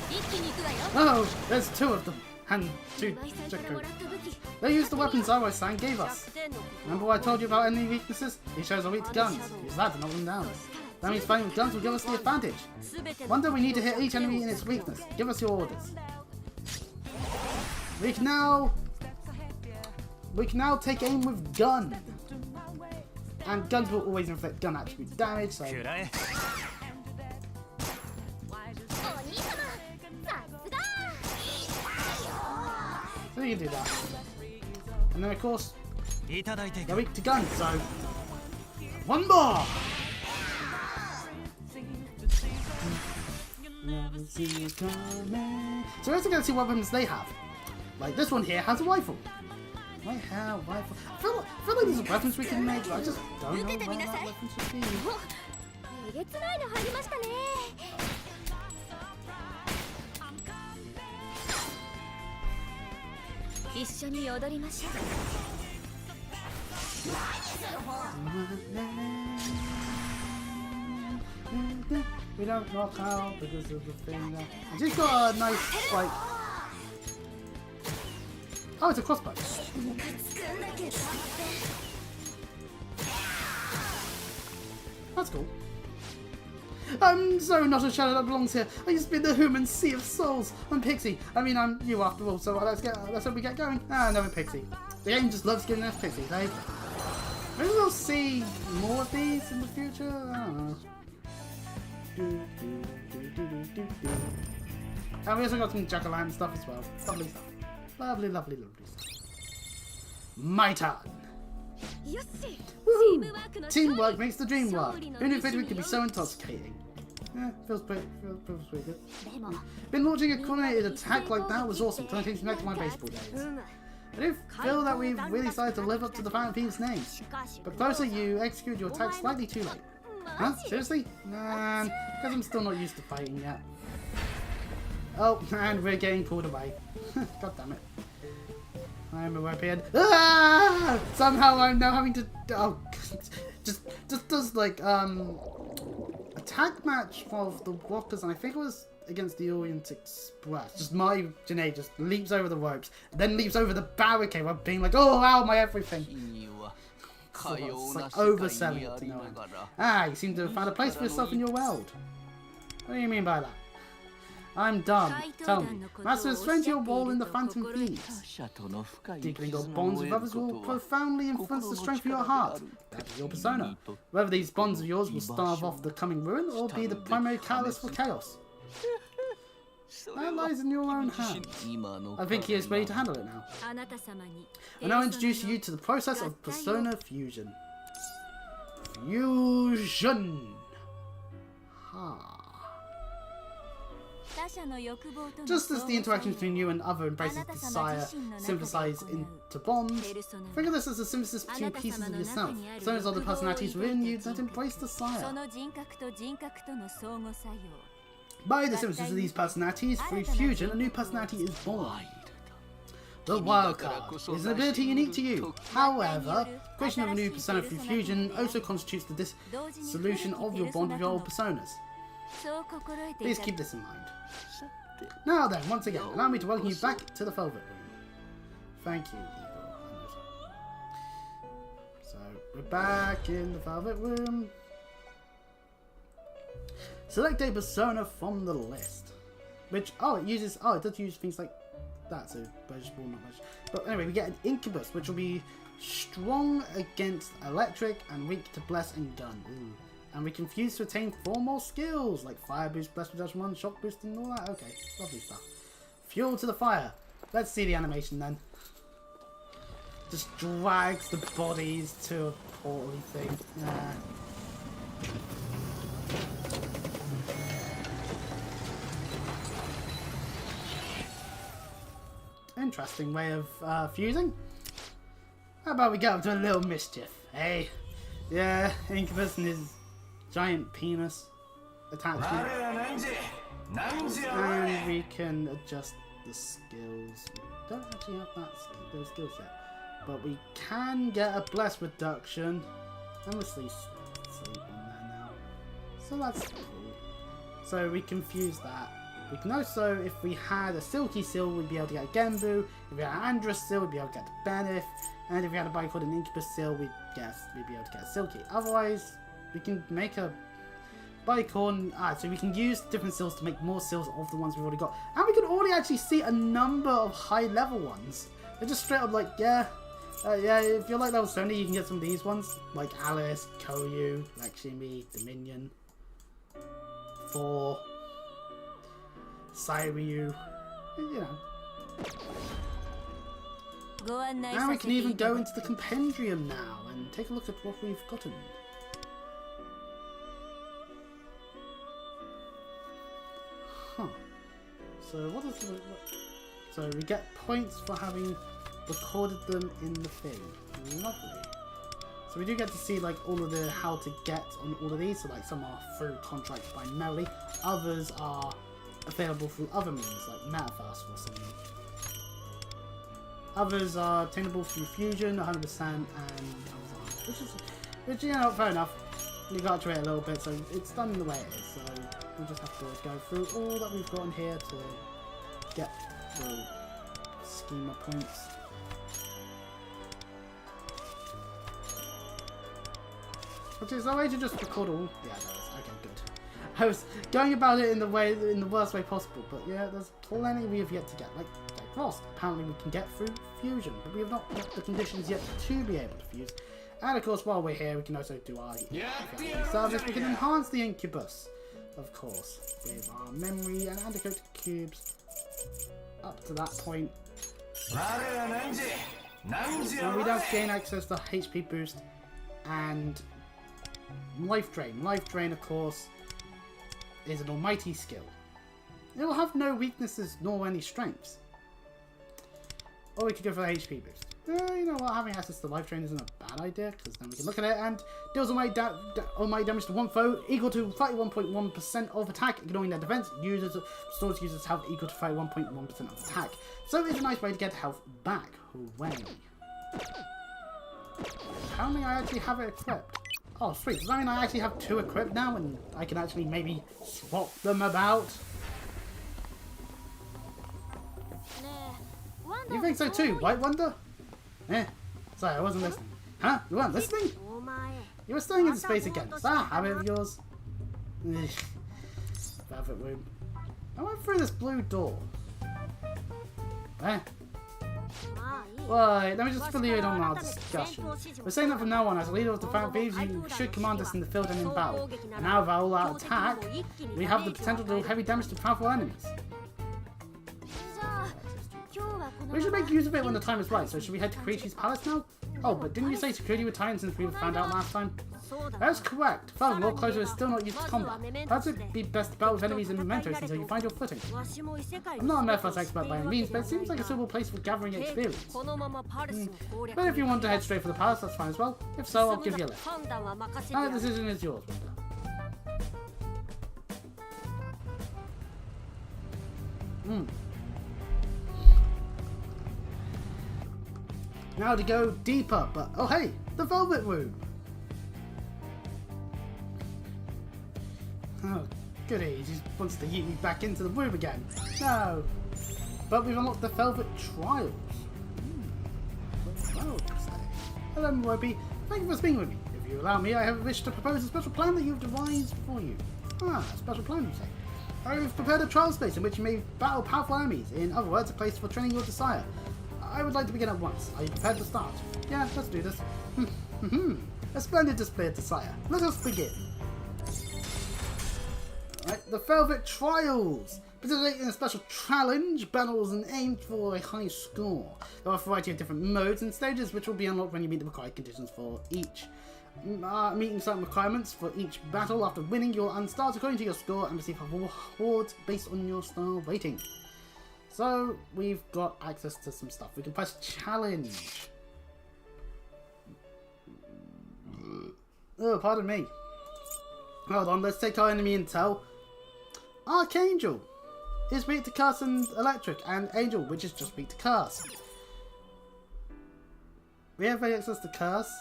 Oh, there's two of them. And two Chiku. They used the weapons Zaro-san gave us. Remember what I told you about enemy weaknesses? These shows are weak to guns. Use that to knock them down. That means fighting with guns will give us the advantage. One day we need to hit each enemy in its weakness. Give us your orders. We can now take aim with gun. And guns will always inflict gun attribute damage, so... くらえ So you can do that. And then of course, いただいてい they're く weak to guns, so... One more! Never see you coming. So we're also going to see what weapons they have. Like this one here has a rifle. Might have a rifle. I feel like there's weapons we can make, but I just don't know where that weapon should be. えげつないの入りましたね。一緒に踊りましょう。 We don't knock out because of the thing that... I just got a nice, like... Oh, it's a crossbow. That's cool. I'm so not a shadow that belongs here. I used to be in the human sea of souls. I'm Pixie. I mean, I'm you after all, so let's hope we get going. Ah, no, Pixie. The game just loves giving us Pixies, eh? Maybe we'll see more of these in the future? I don't know. And we also got some Jack-o'-lantern stuff as well. Lovely stuff. Lovely, lovely, lovely stuff. My turn. Woohoo! Teamwork makes the dream work. Who knew victory could be so intoxicating? Yeah, feels pretty good. Been launching a coordinated attack like that was awesome. Trying to take me back to my baseball days. I do feel that we've really started to live up to the Phantom Thieves' name. But closer, you executed your attack slightly too late. Huh? Seriously? Man, because I'm still not used to fighting yet. Oh, and we're getting pulled away. God damn it. I'm a weapon. Ah! Somehow I'm now having to... Oh, just does like, attack match of the walkers, and I think it was against the Orient Express. Just my Janae just leaps over the ropes, then leaps over the barricade while being like, oh, ow, my everything. So it's like overselling it to no end. Ah, you seem to have found a place for yourself in your world. What do you mean by that? I'm dumb. Tell me, Master has strengthened your role in the Phantom Thieves. Deepening your bonds with others will profoundly influence the strength of your heart. That is your persona. Whether these bonds of yours will starve off the coming ruin or be the primary catalyst for chaos. That lies in your own hands. I think he is ready to handle it now. I now introduce you to the process of persona fusion. Fusion! Ha. Just as the interaction between you and other embraces desire synthesize into bonds, think of this as the synthesis between pieces of yourself. Personas are the personalities within you that embrace desire. By the synthesis of these personalities, through fusion, a new personality is born. The wildcard is an ability unique to you. However, creation of a new persona through fusion also constitutes the dissolution of your bond with your old personas. Please keep this in mind. Now then, once again, allow me to welcome you back to the Velvet Room. Thank you, Igor. So, we're back in the Velvet Room. Select a persona from the list. Which, it does use things like that, so vegetable, not vegetable. But anyway, we get an Incubus, which will be strong against electric and weak to bless and gun. Ooh. And we can fuse to attain 4 more skills, like Fire Boost, Bless Reduction 1, Shock Boost, and all that. Okay, lovely stuff. Fuel to the fire. Let's see the animation then. Just drags the bodies to a portally thing. Interesting way of fusing. How about we get up to a little mischief, eh? Yeah, Incubus and his giant penis attachment. And we can adjust the skills. We don't actually have those skills yet. But we can get a bless reduction. And we'll sleep on there now. So that's cool. So we can fuse that. We can also, if we had a Silky Seal, we'd be able to get a Genbu. If we had an Andrus Seal, we'd be able to get a Benef. And if we had a bike called an Incubus Seal, we'd be able to get a Silky. Otherwise, we can make a Bicorn. So we can use different seals to make more seals of the ones we've already got. And we can already actually see a number of high level ones. They're just straight up like, yeah, Yeah, if you're like level 70, you can get some of these ones. Like Alice, Koryu, Lakshmi, Dominion, 4, Sairyu, you know. Now we can even go into the compendium now and take a look at what we've gotten. Huh. So what is the... So we get points for having recorded them in the thing. Lovely. So we do get to see like all of the how to get on all of these. So like some are through contracts primarily, others are available through other means like Metafast or something. Others are obtainable through Fusion 100% and Amazon, which you know, fair enough. You got to it a little bit, so it's done the way it is. So we just have to go through all that we've got in here to get the schema points. Which is a way to just record all. Yeah, that is okay. Good. I was going about it in the worst way possible, but yeah, there's plenty we have yet to get. Like Frost, apparently we can get through Fusion, but we have not got the conditions yet to be able to fuse. And of course, while we're here, we can also do our service. We can enhance the Incubus, of course, with our memory and antidote cubes. Up to that point, and we don't gain access to HP boost and life drain. Life drain, of course, is an almighty skill. It will have no weaknesses nor any strengths. Or we could go for the HP boost. You know what, having access to life drain isn't a bad idea, because then we can look at it and deals almighty damage to one foe equal to 31.1% of attack, ignoring their defense. Restores users' health equal to 31.1% of attack. So it's a nice way to get health back. Hooray. How many I actually have it equipped? Oh sweet, does that mean I actually have 2 equipped now and I can actually maybe swap them about? You think so too, White Wonder? Sorry, I wasn't listening. Huh? You weren't listening? You were staying in space again. Is that a habit of yours? Velvet Womb. I went through this blue door. Right, let me just fill you in on our discussion. We're saying that from now on, as a leader of the Fat Thieves, you should command us in the field and in battle. And now with our all-out attack, we have the potential to do heavy damage to powerful enemies. We should make use of it when the time is right, so should we head to Koichi's palace now? Oh, but didn't you say security would tie in since we found out last time? That's correct. Furthermore, closure is still not used to combat. Perhaps it'd be best to battle with enemies and mementos until you find your footing. I'm not a Mephos expert by any means, but it seems like a suitable place for gathering experience. But if you want to head straight for the palace, that's fine as well. If so, I'll give you a lift. Now the decision is yours, Wanda. Now to go deeper, but oh hey, the Velvet Room! Oh, goody, he just wants to yeet me back into the room again. No! But we've unlocked the Velvet Trials. Hello, Moby. Thank you for speaking with me. If you allow me, I have a wish to propose a special plan that you've devised for you. A special plan, you say? I've prepared a trial space in which you may battle powerful enemies. In other words, a place for training your desire. I would like to begin at once. Are you prepared to start? Yeah, let's do this. A splendid display of desire. Let us begin. Alright, the Velvet Trials. Participate in a special challenge, battles and aim for a high score. There are a variety of different modes and stages which will be unlocked when you meet the required conditions for each. Meeting certain requirements for each battle. After winning, you'll unstart according to your score and receive rewards based on your star rating. So, we've got access to some stuff. We can press challenge. Oh, pardon me. Hold on, let's take our enemy intel. Archangel is weak to Curse and Electric, and Angel, which is just weak to Curse. We have access to Curse.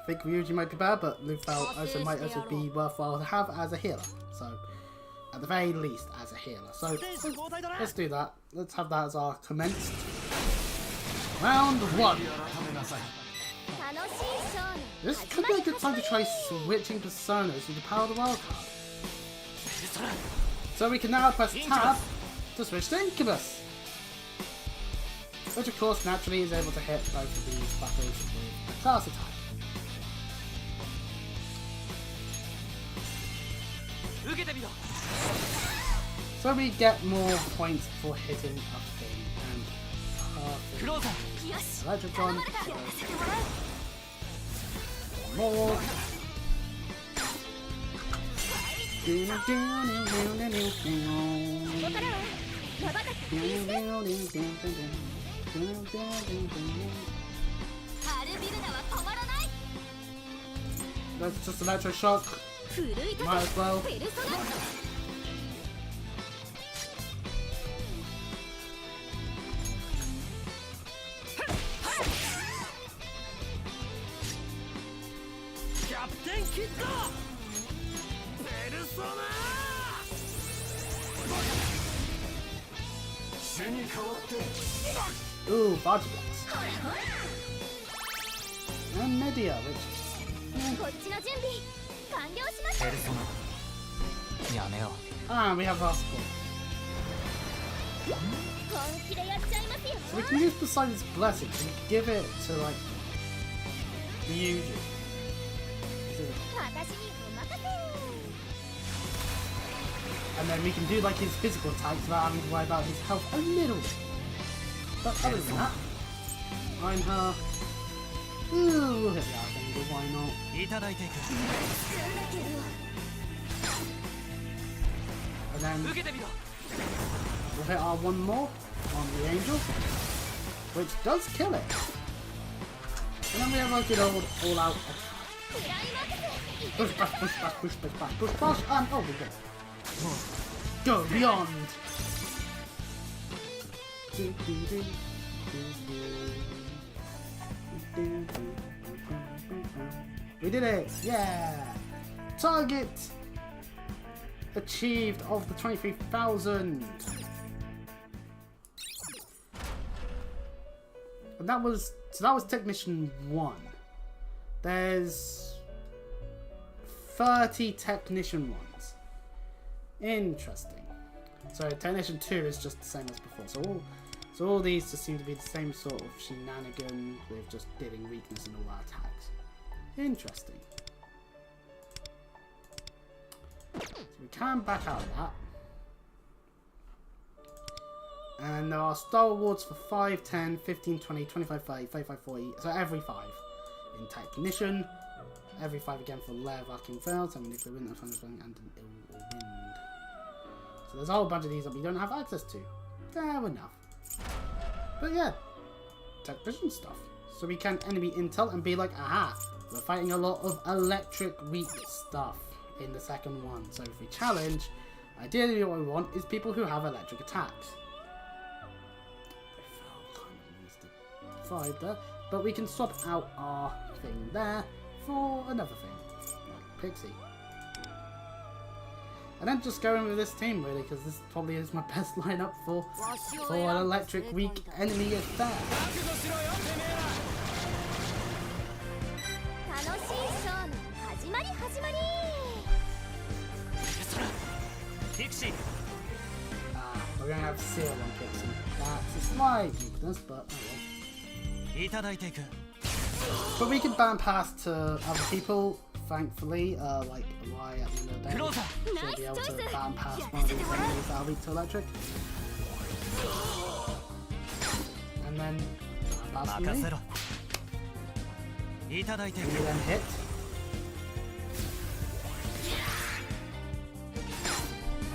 I think Ryuji might be bad, but Lufel also might also be worthwhile to have as a healer. So, at the very least, as a healer. So, let's do that. Let's have that as our commenced. Round 1. This could be a good time to try switching personas with the power of the wild card. So we can now press tab to switch to Incubus. which of course naturally is able to hit both of these fuckers with a class attack. So we get more points for hitting a thing and perfect. Electricon. More. That's just electric shock. Might as well. Ooh, body blocks. And media, which... Ah, we have our score. So we can use Poseidon's Blessing and give it to, like, the usual. And then we can do, like, his physical attacks without having to worry about his health a little bit. But other than that, I'm her. Ooh, we'll hit the Archangel, why not? And then we'll hit our one more on the Angel, which does kill it. And then we have like an old all-out push back, push back, push back, push back, and oh we go. Go beyond. We did it! Yeah! Target achieved of the 23,000. And that was Technician 1. There's 30 Technician ones. Interesting. So Technician 2 is just the same as before. So all these just seem to be the same sort of shenanigan with just dealing weakness and all our attacks. Interesting. So we can back out of that. And there are star awards for 5, 10, 15, 20, 25, 30, 35, 40. So every 5 in Technician. Every 5 again for Lair of Arcane Fails, and Nuclear Wind, and an Ill Wind. So there's a whole bunch of these that we don't have access to. Fair enough. But yeah, Technician stuff. So we can enemy intel and be like, aha, we're fighting a lot of electric weak stuff in the second one. So if we challenge, ideally what we want is people who have electric attacks. There, but we can swap out our thing there for another thing, like Pixie. And then just go in with this team really, because this probably is my best lineup for an electric weak enemy attack. We're gonna have Seal on Pixie. That's a slight weakness, but oh well. But we can ban pass to other people, thankfully, like Y at the end of the day. Should be able to ban pass one of these enemies that are weak to electric. And then pass me. We then hit.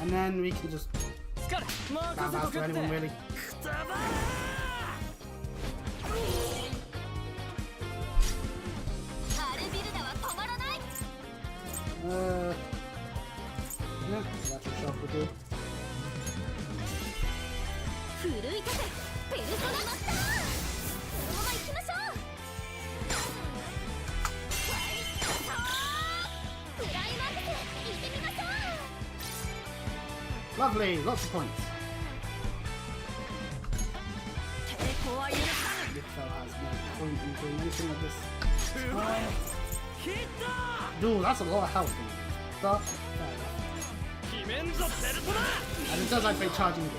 And then we can just ban pass to anyone really. Yeah, electric shock will do. Lovely, lots of points. This fellow has no point in doing anything like this. Dude, that's a lot of health. But fair enough. And it does activate charging gears.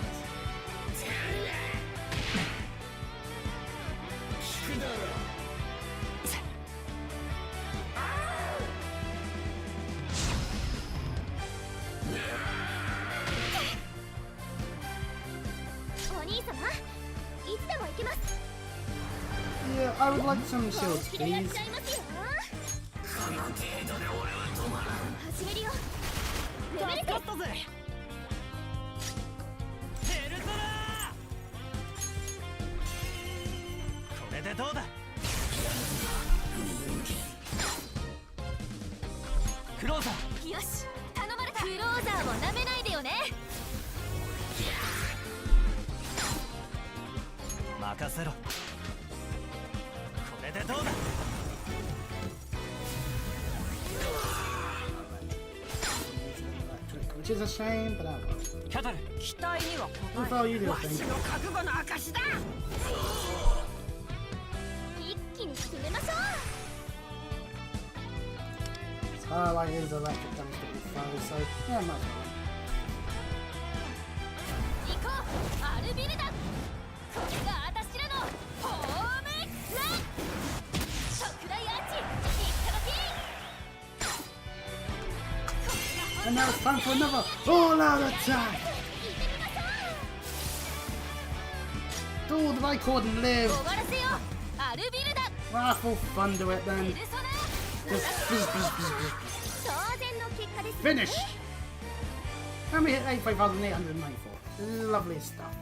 お兄様いつでも行けます Yeah, I would like some shields, 気でやっ please. ちゃいますよ始めるよレベル助かったぜペルソナこれでどうだクローザーよし頼まれたクローザーを舐めないでよね任せろこれでどうだ Which is a shame, but I will. キャタル期待には応 That's all you え do, わ I し think. の覚悟の証だ一気に進めましょ Starlight is electric damage to be found, so yeah, might as う行こうアルビルダこれが私らのホームラン特大アーチ一カラピー well. And now it's time for another all-out attack! どうだいこうで live! 終わらせよアルビルダ Raffle fun to it ペ then. ルソナ Just当然の結果です finish! And we hit 85,894. Lovely stuff.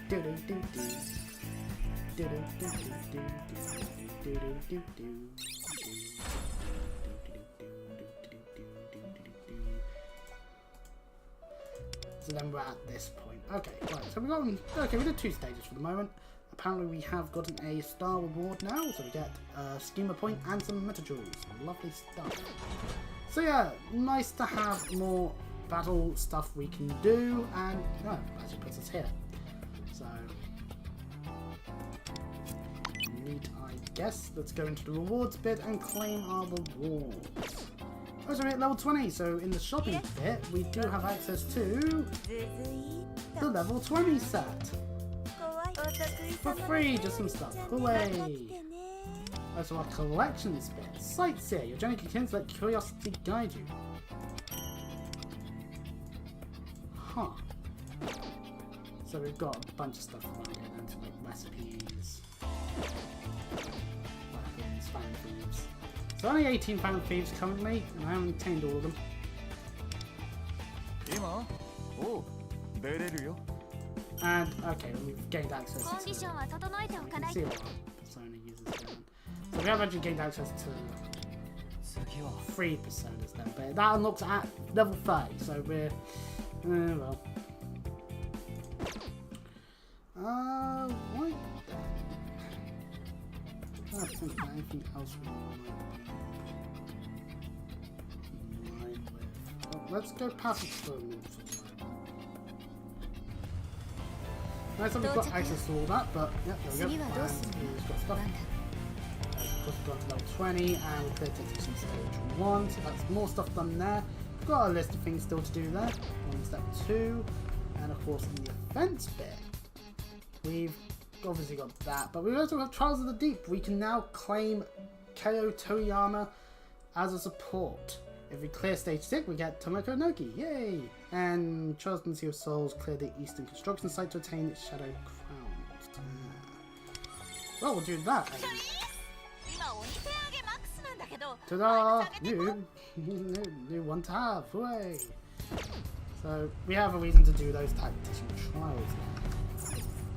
Do-do-do-do. Do-do-do-do-do. Do-do-do-do. So then we're at this point. Okay, right, so we did 2 stages for the moment. Apparently we have gotten a star reward now, so we get a schemer point and some meta jewels. Lovely stuff. So yeah, nice to have more battle stuff we can do, and actually puts us here. So neat, I guess. Let's go into the rewards bit and claim our rewards. Oh, so we're at level 20, so in the shopping bit, we do have access to the level 20 set. For free, just some stuff. Hooray! Also our collections bit. Sightseer, your journey continues, let curiosity guide you. Huh. So we've got a bunch of stuff around here then, so like recipes, weapons, fan thieves. So only 18 fan thieves currently, and I haven't attained all of them. 今おう出れるよ And okay, we've gained access コンディションは整えておかない see what Sony uses then. So we have actually gained access to 次は 3 personas then, but that unlocks at level 30, so we're well. What then? I don't think about anything else we might be in line with. Well, let's go past experiment for the moment. Nice that we've got access to all that, but yeah, there we go. And we've got stuff. Of course, we've got to level 20 and we've cleared Technician Stage 1, so that's more stuff done there. We've got a list of things still to do there. On step 2, and of course in the events bit, we've obviously got that, but we also have Trials of the Deep. We can now claim Keo Toriyama as a support. If we clear stage 6, we get Tomoko Noki, yay! And Trials of the Sea of Souls, clear the Eastern Construction Site to attain its Shadow Crown. Well, we'll do that. Ta-da! New one to have, hooray! So, we have a reason to do those tactician trials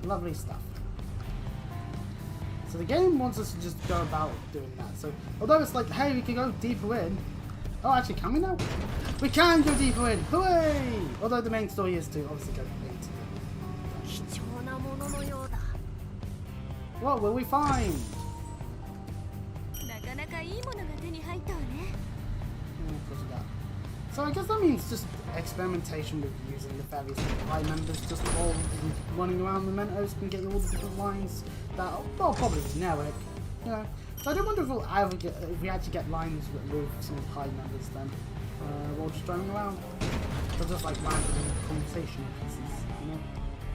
now. Lovely stuff. So the game wants us to just go about doing that. So, although it's like, hey, we can go deeper in. Oh, actually, can we now? We can go deeper in! Hooray! Although the main story is to obviously go into what will we find? なかなかいいものが手に入ったわね Of course we got. So I guess that means just experimentation with using the various line members just all running around mementos can get you all the different lines that are well, probably generic. You know. So I do wonder if we'll ever get, if we actually get lines with some high members then. While just running around. So just like random conversation pieces, you know?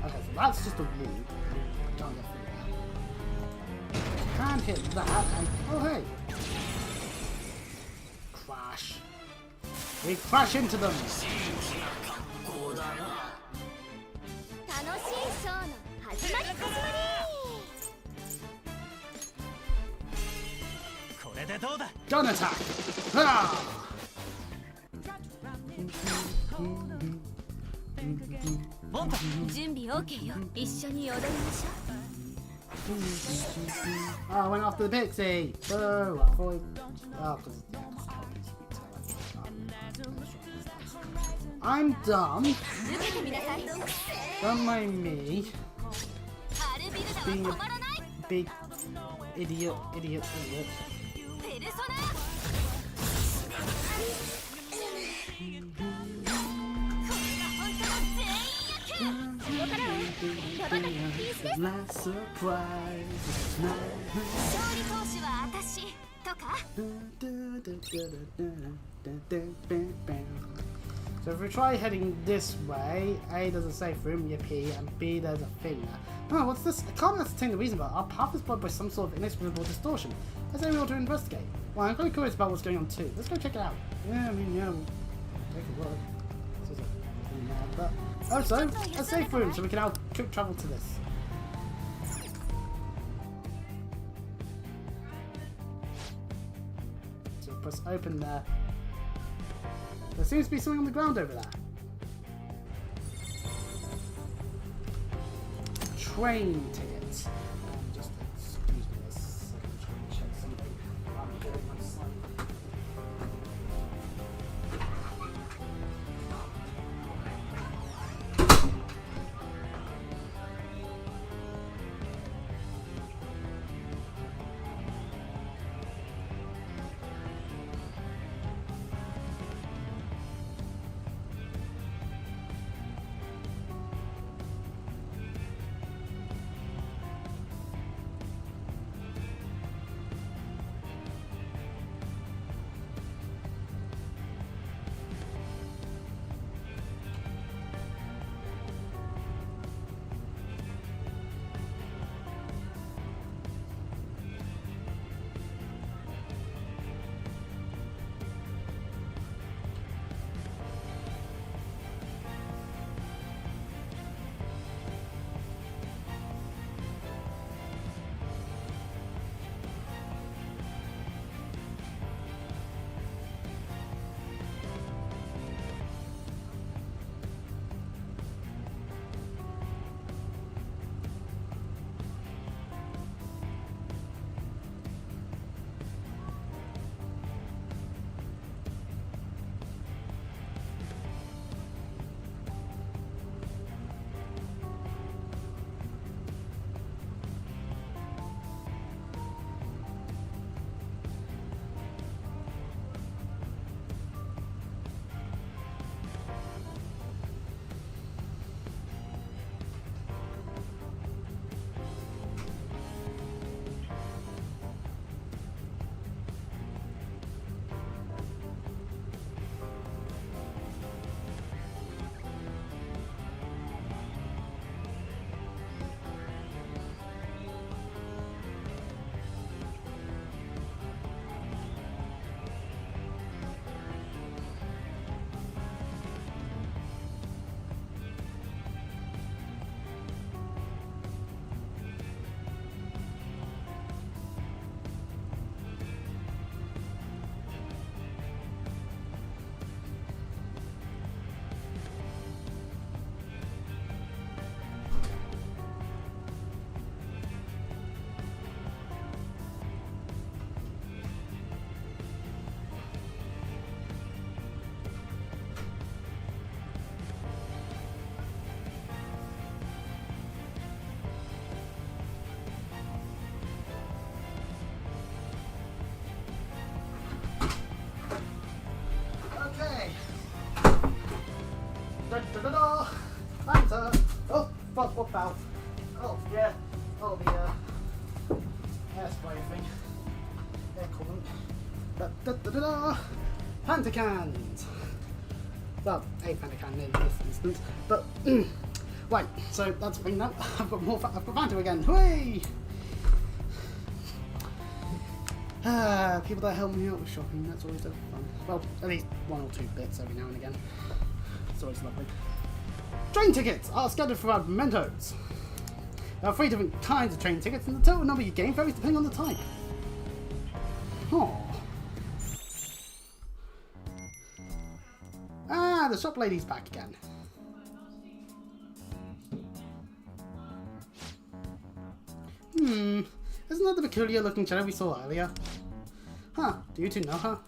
Okay, so that's just a rule. Can't get through that. can hit that, and oh hey! Crash. We crash into them! 楽しいショーの始まり始まこれでどうだ。 Gun attack! Ha! ボンタ。り準備 OK よ一緒に踊りましょう Oh, I went after the pixie! Boo! I thought oh, because I'm dumb. 受けてみなさい Don't mind me. アルビルダは止まらない Big idiot. ペルソナこれが本当の全員役ここからはヤバなピースです Last surprise. 勝利投手は私とか So if we try heading this way, A, there's a safe room, yippee, and B, there's a thing there. Oh, what's this? I can't ascertain the reason, but our path is blocked by some sort of inexplicable distortion. Let's say we ought to investigate. Well, I'm quite curious about what's going on too. Let's go check it out. Yeah, I mean, yeah, we'll take a look. This is a thing there, but also, a safe room, so we can now quick travel to this. So press open there. There seems to be something on the ground over there. Train tickets. Just excuse me a second, I'm trying to check something. I'm getting my sight. Da-da-da-da! Fanta! Oh, fuck, what valve? Oh, yeah. Oh, the, air spray thing. Air coolant. Da-da-da-da! Fanta cans! Well, a Fanta can in this instance, but... right, so that's been that. I've got more I've got Fanta again. Hooray! People that help me out with shopping, that's always fun. Well, at least 1 or 2 bits every now and again. It's always lovely. Train tickets are scattered throughout mementos. There are 3 different kinds of train tickets, and the total number you gain varies depending on the type. Oh. Ah, the shop lady's back again. Isn't that the peculiar looking shadow we saw earlier? Huh, do you two know her?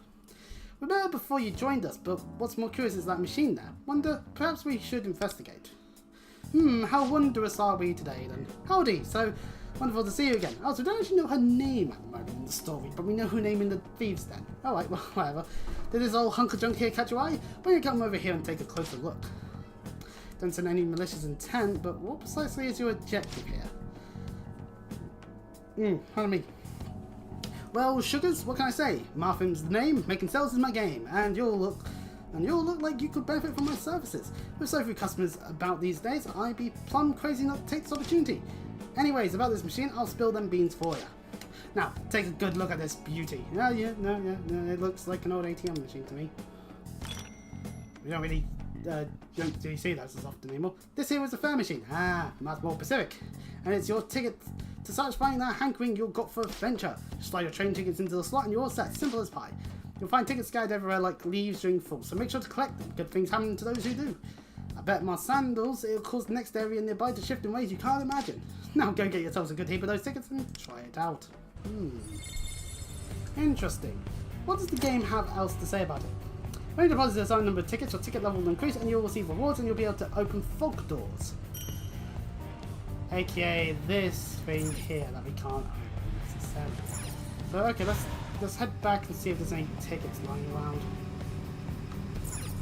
We met her before you joined us, but what's more curious is that machine there. Wonder, perhaps we should investigate. How wondrous are we today then? Howdy, so wonderful to see you again. Oh, so we don't actually know her name at the moment in the story, but we know her name in the Thieves' Den. Alright, well, whatever. Did this old hunk of junk here catch your eye? Why don't you come over here and take a closer look? Don't send any malicious intent, but what precisely is your objective here? Pardon me. Well, sugars, what can I say? Marfin's the name, making sales is my game, and you'll look like you could benefit from my services. With so few customers about these days, I'd be plumb crazy not to take this opportunity. Anyways, about this machine, I'll spill them beans for you. Now, take a good look at this beauty. No, it looks like an old ATM machine to me. We don't really don't do see those as often anymore. This here is a fare machine. Much more Pacific. And it's your ticket to satisfying that hankering you've got for adventure. Just slide your train tickets into the slot and you're all set. Simple as pie. You'll find tickets scattered everywhere like leaves during fall, so make sure to collect them. Good things happen to those who do. I bet my sandals, it'll cause the next area nearby to shift in ways you can't imagine. Now go get yourselves a good heap of those tickets and try it out. Interesting. What does the game have else to say about it? When you deposit a certain number of tickets, your ticket level will increase and you'll receive rewards and you'll be able to open fog doors. AKA this thing here that we can't open necessarily. So okay, let's head back and see if there's any tickets lying around.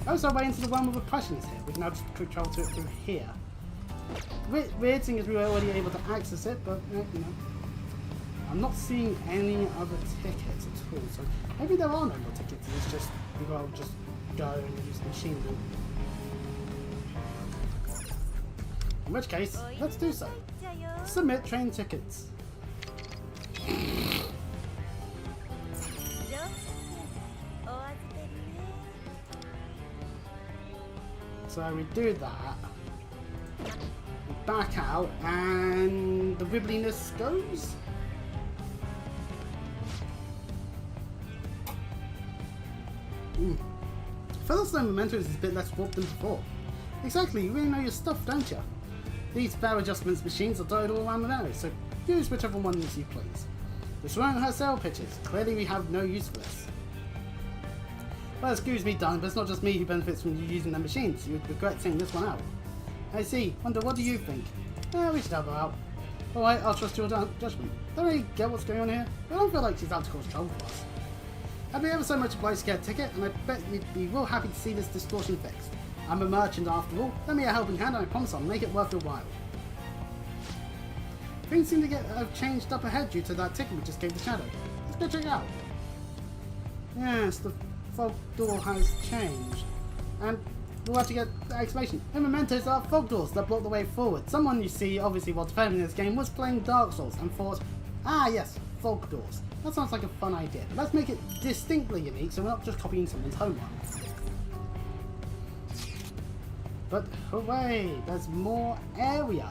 Also, way into the realm of oppression is here. We can now just quick travel to it through here. Weird thing is we were already able to access it, but you know, I'm not seeing any other tickets at all. So maybe there are no more tickets. It's just we will just go and use the machine. In which case, let's do so. Submit train tickets. So we do that, we back out, and the wibbliness goes. Featherstone Memento is a bit less warped than before. Exactly, you really know your stuff, don't you? These fare adjustments machines are dotted all around the area, so use whichever ones you please. This won't hurt sale pitches. Clearly we have no use for this. Well, excuse me, Dunn, but it's not just me who benefits from you using the machines. You'd regret seeing this one out. I see. Wonder, what do you think? We should have her out. Alright, I'll trust your judgment. Don't really get what's going on here. I don't feel like she's out to cause trouble for us. I'd be ever so much obliged to get a ticket, and I bet you'd be real happy to see this distortion fixed. I'm a merchant after all. Lend me a helping hand and I promise I'll make it worth your while. Things seem to have changed up ahead due to that ticket we just gave the shadow. Let's go check it out. Yes, the fog door has changed. And we'll have to get the explanation. In mementos are fog doors that block the way forward. Someone you see, obviously while developing this game, was playing Dark Souls and thought, yes, fog doors. That sounds like a fun idea, but let's make it distinctly unique so we're not just copying someone's homework. But hooray, there's more area.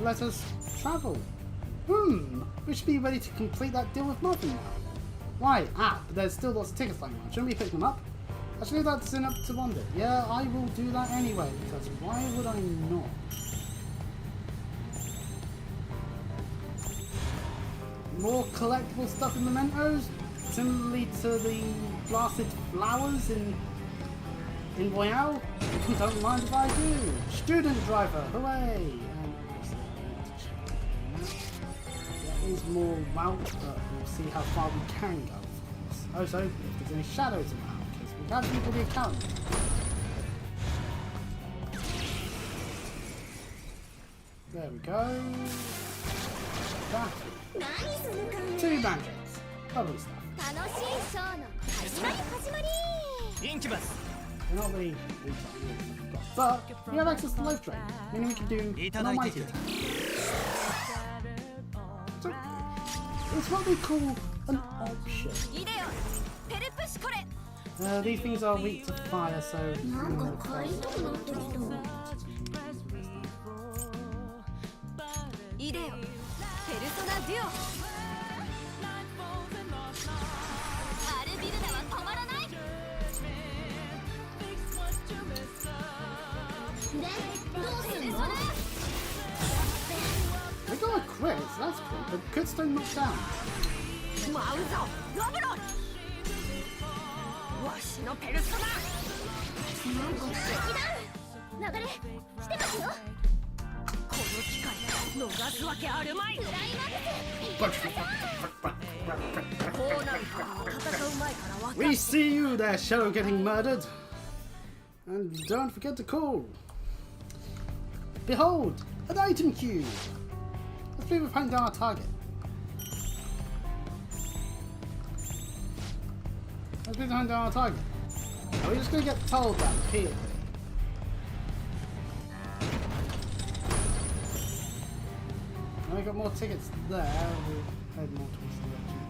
Let us travel. We should be ready to complete that deal with Martin now. Why? But there's still lots of tickets lying around. Shouldn't we pick them up? Actually, that's enough to wonder. Yeah, I will do that anyway, because why would I not? More collectible stuff in mementos, similarly to the blasted flowers in Royale. Don't mind if I do. Student driver, hooray! There is more route, but we'll see how far we can go, of course. Also, if there's any shadows around, because we have people the account. There we go. That. 2 blankets. Lovely stuff. We're not really but we have access to live train, meaning we can do an almighty attack. So, It's what we call an option. いでよペルプシコレ These things are weak to fire, so. なんか帰りたくなってきた。いでよペルソナデュオアルビルダは止まらないで、どうすんの？ They got a crit, so that's cool, but crits don't knock down. 舞うぞロブロンわしのペルソナなんか流れしてますよこの機会逃すわけあるまいクライマックスこうなると戦う前から分か We see you there, Shadow getting murdered. And don't forget to call. Behold, an item queue. Let's see if we find down our target. Let's find down our target. Are we just going to get told that repeatedly? We got more tickets there. We'll head more towards the direction.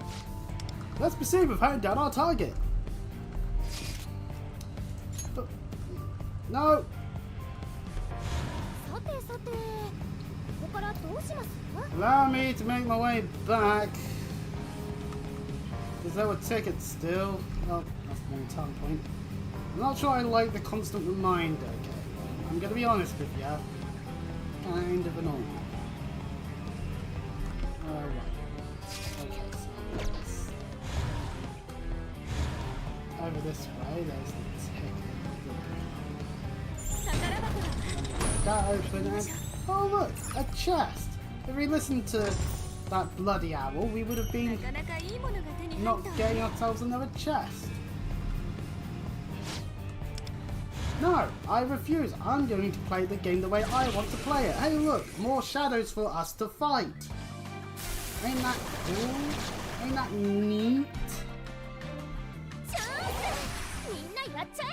Let's proceed with hunting down our target. But, no. さてさてここからどうします Allow me to make my way back. Because there were tickets still. Oh, that's the wrong turn point. I'm not sure I like the constant reminder. Okay, I'm going to be honest with you. Kind of annoying. Alright. Okay, so let's... Over this way, there's the ticket. That open and... Oh look! A chest! If we listened to that bloody owl, we would have been なかなかいいものが手に入 not った getting ourselves another chest. No, I refuse. I'm going to play the game the way I want to play it. Hey look, more shadows for us to fight. Ain't that cool? Ain't that neat? チャンスみんなやっちゃえ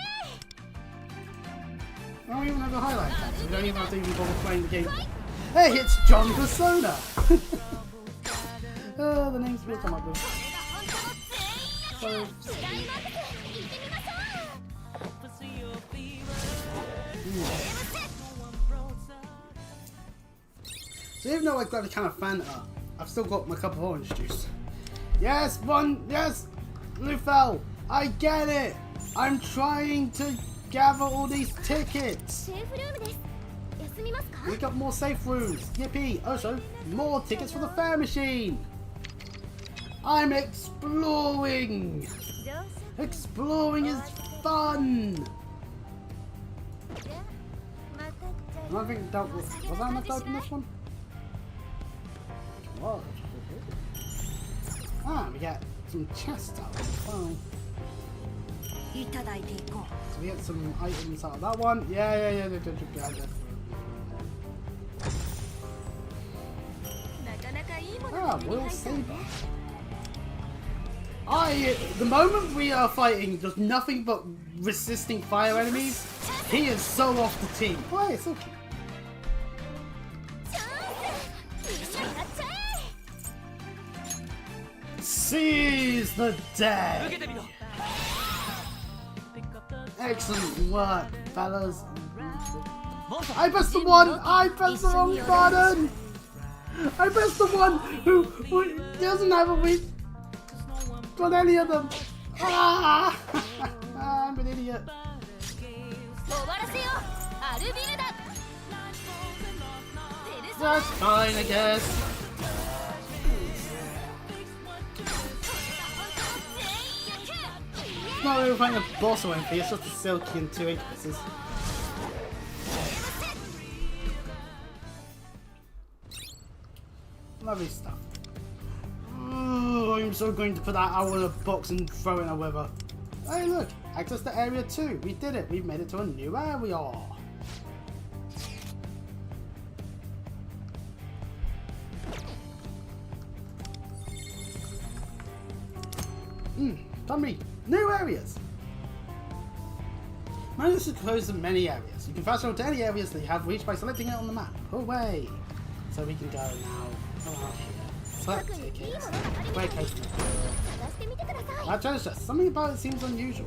I don't even have a highlight text, so we don't even have to even bother playing the game. Hey, it's John Persona! Oh, the names we'll come up with. これが本当の全員野球クライマックス行ってみましょう So even though I've got a can of Fanta, I've still got my cup of orange juice. Yes, yes! Lufel, I get it! I'm trying to gather all these tickets! セーフルームです休みますか We got more safe rooms! Yippee! Also, more tickets for the fair machine! I'm exploring! Exploring is fun! And I think that was that enough to open this one? Whoa. Ah, we get some chests out as well. いただいていこ So we get some items out of that one. Yeah. なかなかいいもの Ah, が手に Royal 入った Saber. The moment we are fighting just nothing but resisting fire enemies, he is so off the team. Why? It's so cute. チャンスみんなやっちゃえ Seize the 受 day. けてみろ Excellent work, fellas. モンスター I pressed the one. I pressed the wrong button. I pressed the one who doesn't have a weak on any of them. Ah! I'm an idiot. 終わらせよアルビルダペルソナ That's fine, I guess. これが本当の全員野球 It's not really fighting a boss or anything, it's just a Silky and two Incubuses. Lovely stuff. Oh, I'm so going to put that owl in a box and throw it in a river. Hey look, access to area 2. We did it, we've made it to a new area. Summary, new areas. Manage to close in many areas. You can fast travel to any areas that you have reached by selecting it on the map. Away. So we can go now around here. Select tickets. Play coach. 探してみてください That treasure chest. Something about it seems unusual.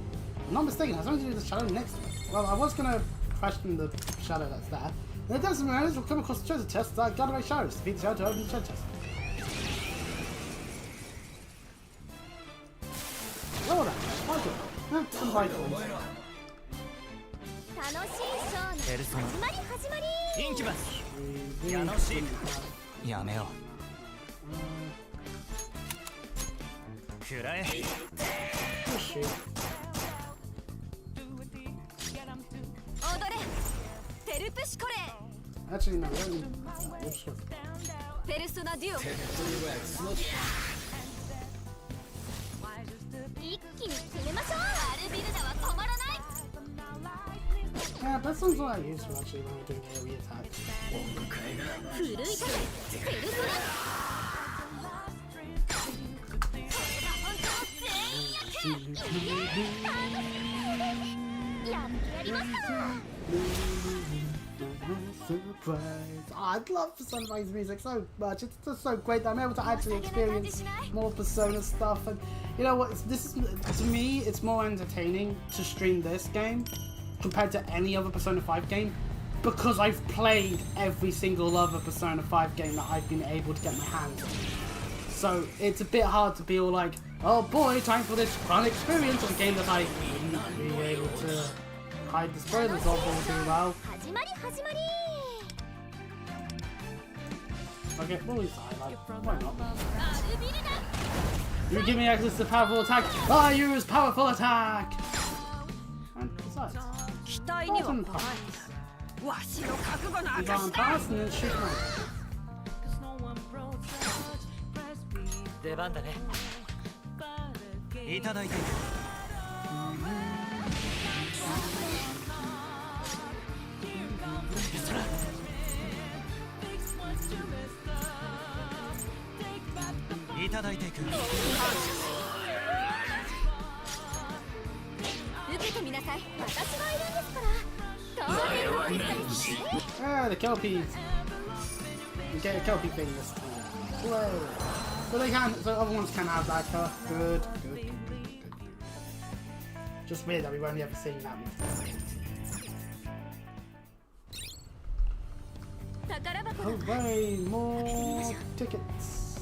I'm not mistaken, it has something to do with the shadow next to it. Well, I was gonna question the shadow that's there. And it doesn't matter, we'll come across the treasure chest that got away shadows. Defeat the shadow to open the treasure chest. Oh, that. Okay. Some vitals. 楽しいショーのペルソナ始まり始まりインキュバス 楽しいやめようくらえ Oh, shoot. 踊れテルプシコレ Actually, no, we don't need... Oops, sorry. ペルソナデュオ一気に決めましょうアルビルダは止まらない Yeah, but sometimes what I use for actually when we're doing AoE attacks. 奮い立てペルソナこれが本当の全員役やってやりました Surprise! Oh, I love Persona 5's music so much. It's just so great that I'm able to actually experience more Persona stuff. And you know what? This is, to me, it's more entertaining to stream this game compared to any other Persona 5 game because I've played every single other Persona 5 game that I've been able to get my hands on. So it's a bit hard to be all like, oh boy, time for this fun experience of a game that I wouldn't be able to hide the spoilers of all too well. 始まり始まり Okay, we'll use the highlight. Why not? アルビルダ You give me access to powerful attack. I use powerful attack. And besides, 期待には button 応 pass. えわしの覚悟の Button 証だ pass and then shoot my. 出番だねいただいていただいていく受けてみなさい私がいるんですから当然の結果ですね Ah, the Kelpies. You get a Kelpie thing this time. Hooray. So they can, so other ones can have that car. Good, good, good, good. Just weird that we've only ever seen that before. 宝箱だ Hooray, more tickets.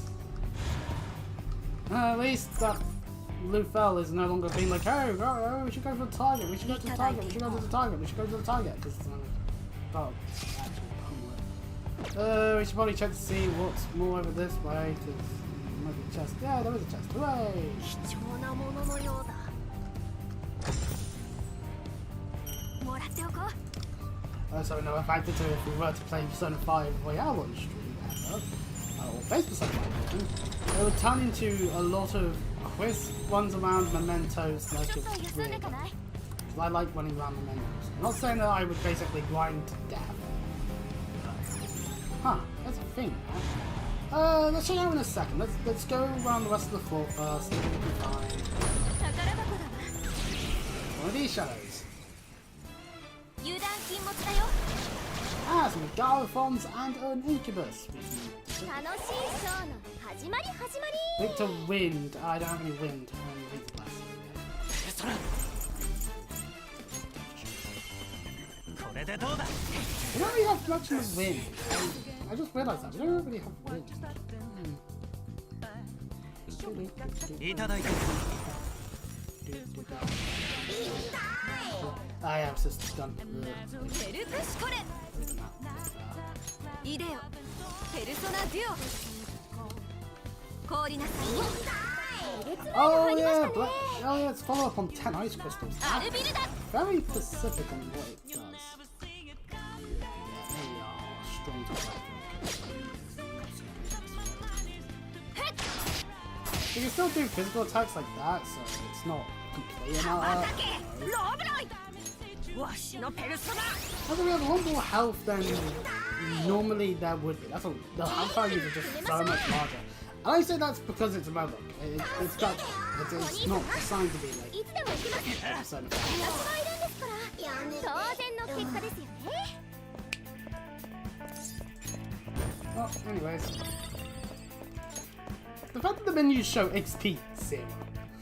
At least that Lufel is no longer being like, hey, we should go for the target, we should go to the target, we should go to the target, we should go to the target. Because it's we should probably check to see what's more over this way. Because there might be a chest. Yeah, there is a chest. Hooray! 貴重なもののようだもらっておこう So no, if I did to if we were to play Persona 5 Royale on stream ever, or base Persona 5, it would turn into a lot of quiz runs around mementos like ちょっ it's と休ん weird. でかない 'Cause I like running around mementos. I'm not saying that I would basically grind to death. Huh, that's a thing. Let's check out in a second. Let's go around the rest of the floor first. See what we can find. 宝箱だわ One of these shadows. 油断禁物だよ Ah, some Garathons and an Incubus. 楽しいショーの始まり始まり Victor Wind. I don't have any wind. Victor Blast. そらこれでどうだ We don't really have much of wind. I just realized that. We don't really have wind. いただいて I have systems done. ペルプシコレイデオペルソナデュオ氷なさい Oh yeah, oh yeah, it's follow up on 10 ice crystals. アルビルダ Very specific on what it does. Yeah, they are strong to fight. You can still do physical attacks like that, so it's not completely not. ロブロイわしのペルソナ Although we have a lot more health than normally there would be. That's the health values are just so much larger. And I say that's because it's a Mobile. It's Dutch. It's not designed to be like いつでも行きます Persona 5. 私がいるんですから当然の結果ですよね Well, anyways. The fact that the menus show XP 0.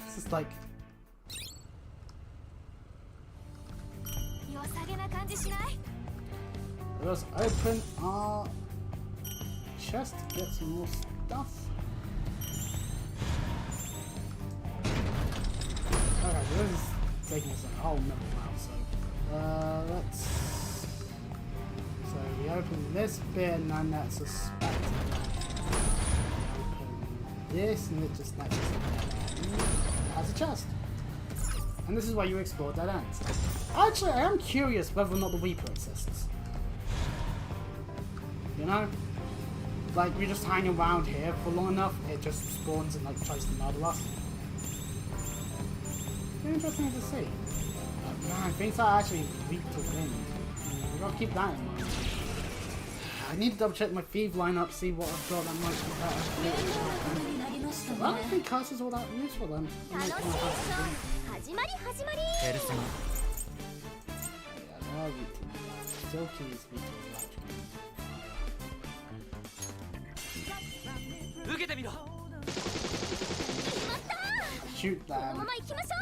It's just like... 良さげな感じしない？ Let's open our chest to get some more stuff. Okay, this is taking us a whole level now, so let's... So we open this bit and then that's suspected. Open this and it just lets us in. It has a chest. And this is why you explore dead ends. Actually, I am curious whether or not the Weeper exists. You know? Like, we just hang around here for long enough, it just spawns and like tries to murder us. Interesting to see. Man, things are actually weak to wind. We've got to keep that in mind. I need to double check my thief lineup, see what I've got that might be better. Well, I don't think curse is all that useful then. 楽しい勝負始まり始まり。ペルソナ Yeah, still keys weak to electric. 受けてみろ。 Shoot この them, まま行きましょ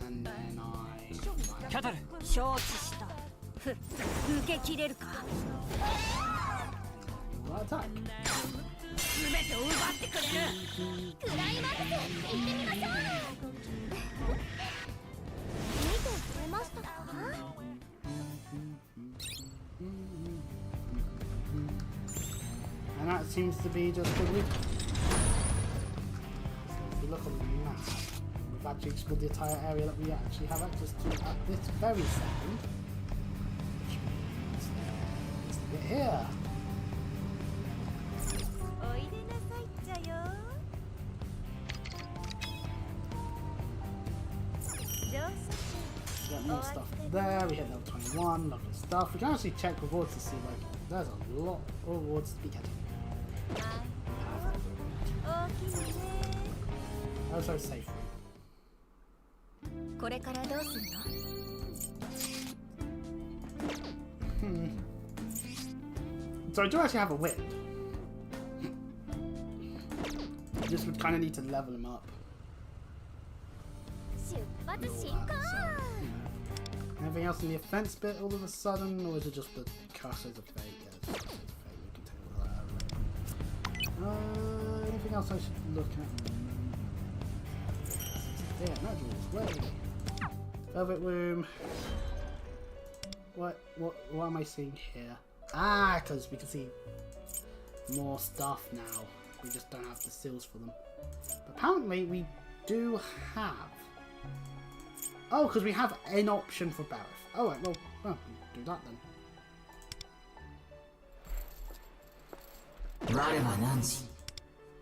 and then I... キャタル。承知したふ受け切れるか What attack? 全てを奪ってくれるう。クライマックス行ってみましょう。見てくれましたか？ And that seems to be just a loop. If you look on the map, we've actually explored the entire area that we actually have access to at this very second. Which means it's a bit here. おいでなさいっちゃよ。上手。 We get more stuff there, we hit level 21, lovely stuff. We can actually check rewards to see, like, there's a lot of rewards to be getting. 大きいね。 Also safe. これからどうするの？ So I do actually have a wind. Just would kind of need to level him up. 出発 and all 進 that, 行。 so, yeah. Anything else in the offense bit all of a sudden, or is it just the curses of fate? Yeah, it's just fate. We can take all that. Anything else I should look at? Yeah, no doors. Way. Velvet room. What am I seeing here? Ah, because we can see more stuff now. We just don't have the seals for them. But apparently we do have. Oh, because we have an option for Bareth. Oh, right, well, do that then. 我は汝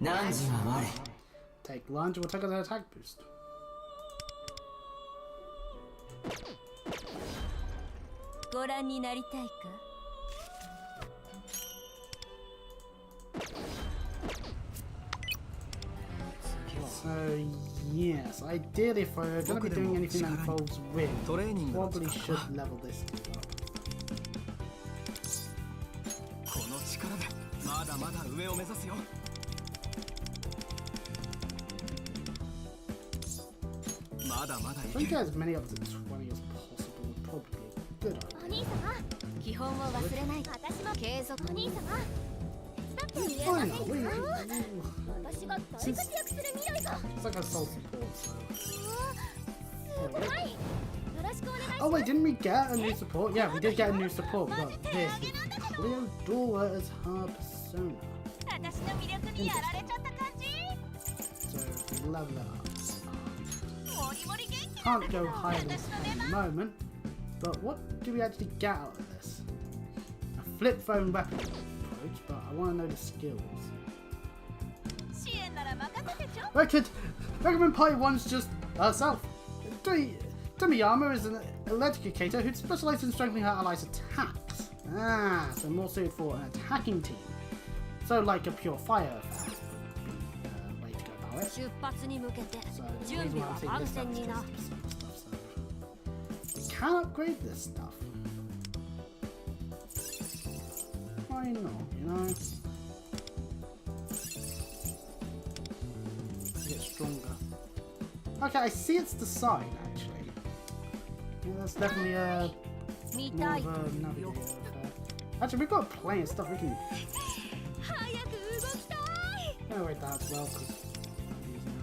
汝は我 Take lunge, we'll take an attack boost. ご覧になりたいか？ So, yes, ideally if we're going to be doing anything that involves wind, probably should level this up. この力でまだまだ上を目指すよ。まだまだ I い think ける。 as many up to 20 as possible would probably be a good idea. お兄様、基本を忘れない。私も継続。お兄様、手伝ってみえま Fine, せん though. か？ We, 私が大活躍する未来が。 it's like a soul support, so... すごい。よろしくお願いします。 Oh wait, didn't we get a new support? Yeah, we did get a new support. We got this. Cleodora as her persona. 私の魅力にやられちゃった感じ。 So, level it up. モリモリ元気なんだ Can't けど。 go higher than 私 this の at 出 the 番。 moment. But what do we actually get out of this? A flip phone weapon approach, but I want to know the skills. 支援なら任せてちょ。 I could recommend Party 1's just herself. Tomiyama is an electricator who specializes in strengthening her allies' attacks. Ah, so more suited for an attacking team. So like a pure fire way to go about it. 出発に向けて So 準備は万全にな we can upgrade this stuff. Why not, you know? Okay, I see it's the sign actually. Yeah, that's definitely a more of a navigator affair. Actually, we've got plenty of stuff we can. 早く動きたい Oh wait, that's well because I'm using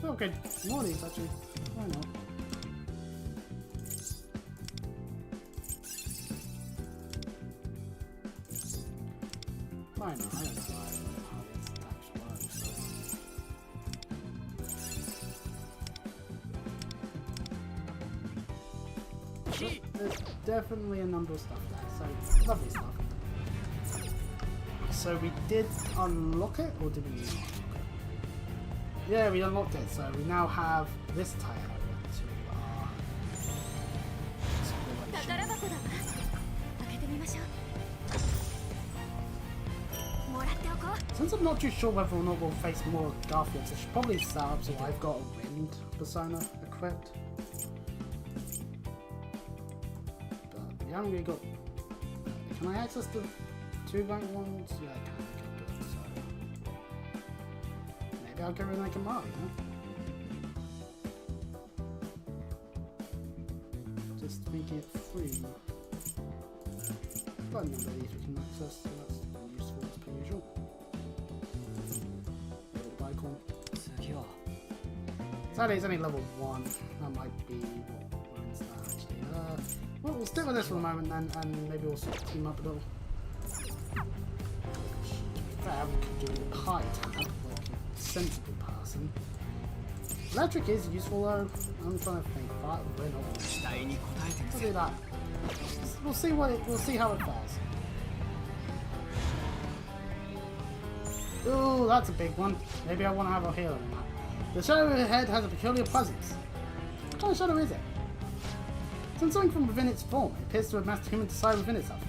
it. Okay, more of these actually. Why not? Why not? I don't know how this actually works. There's definitely a number of stuff there, so lovely stuff. So we did unlock it, or did we not unlock it? Yeah, we unlocked it, so we now have this tire to our exploration. 宝箱だわ開けてみましょうもらっておこう Since I'm not too sure whether or not we'll face more Garfields, I should probably set up so I've got a wind persona equipped. But we haven't really got. Can I access the 2 rank ones? Yeah, I can. Okay, good. So maybe I'll go with like a Mario. Just making it free. Got a number of these we can access, so that's useful as per usual. Little icon. 次は Sadly, it's only level 1. That might be what ruins that actually. Well, we'll stick with this for the moment then, and maybe we'll sort of team up a little. Fair, we could do a pie tab, like a sensible person. Electric is useful though. I'm trying to think. Fire, we're not. 期待に応えてみ We'll せ do that. We'll see how it fares. Ooh, that's a big one. Maybe I want to have a healer in that. The shadow ahead has a peculiar presence. What kind of shadow is it? It's something from within its form. It appears to have mastered human desire within itself.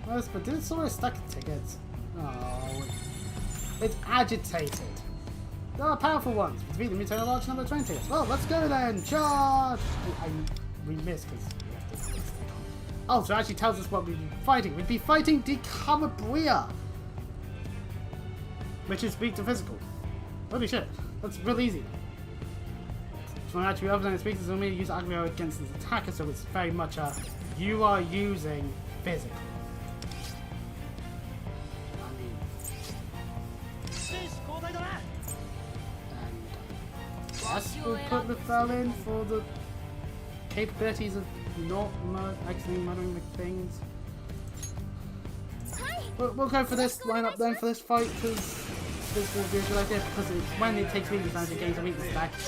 Yes, but did it sort of stack of tickets? Oh, it's agitated. There are powerful ones. To defeat them, you take a large number of train tickets. Well, let's go then. Charge! We missed because we have this thing. Oh, so it actually tells us what we'd be fighting. We'd be fighting the Calabria, which is weak to physical. Holy shit, that's real easy. So actually, other than it speaks, it's only use aggro against its attacker, so it's very much a you are using physical. I mean, and yes, we'll put the fell in for the capabilities of not accidentally murdering the things. We'll go for this lineup then for this fight because this will be a good idea because when it takes weakness damage, it gains a weakness stack. If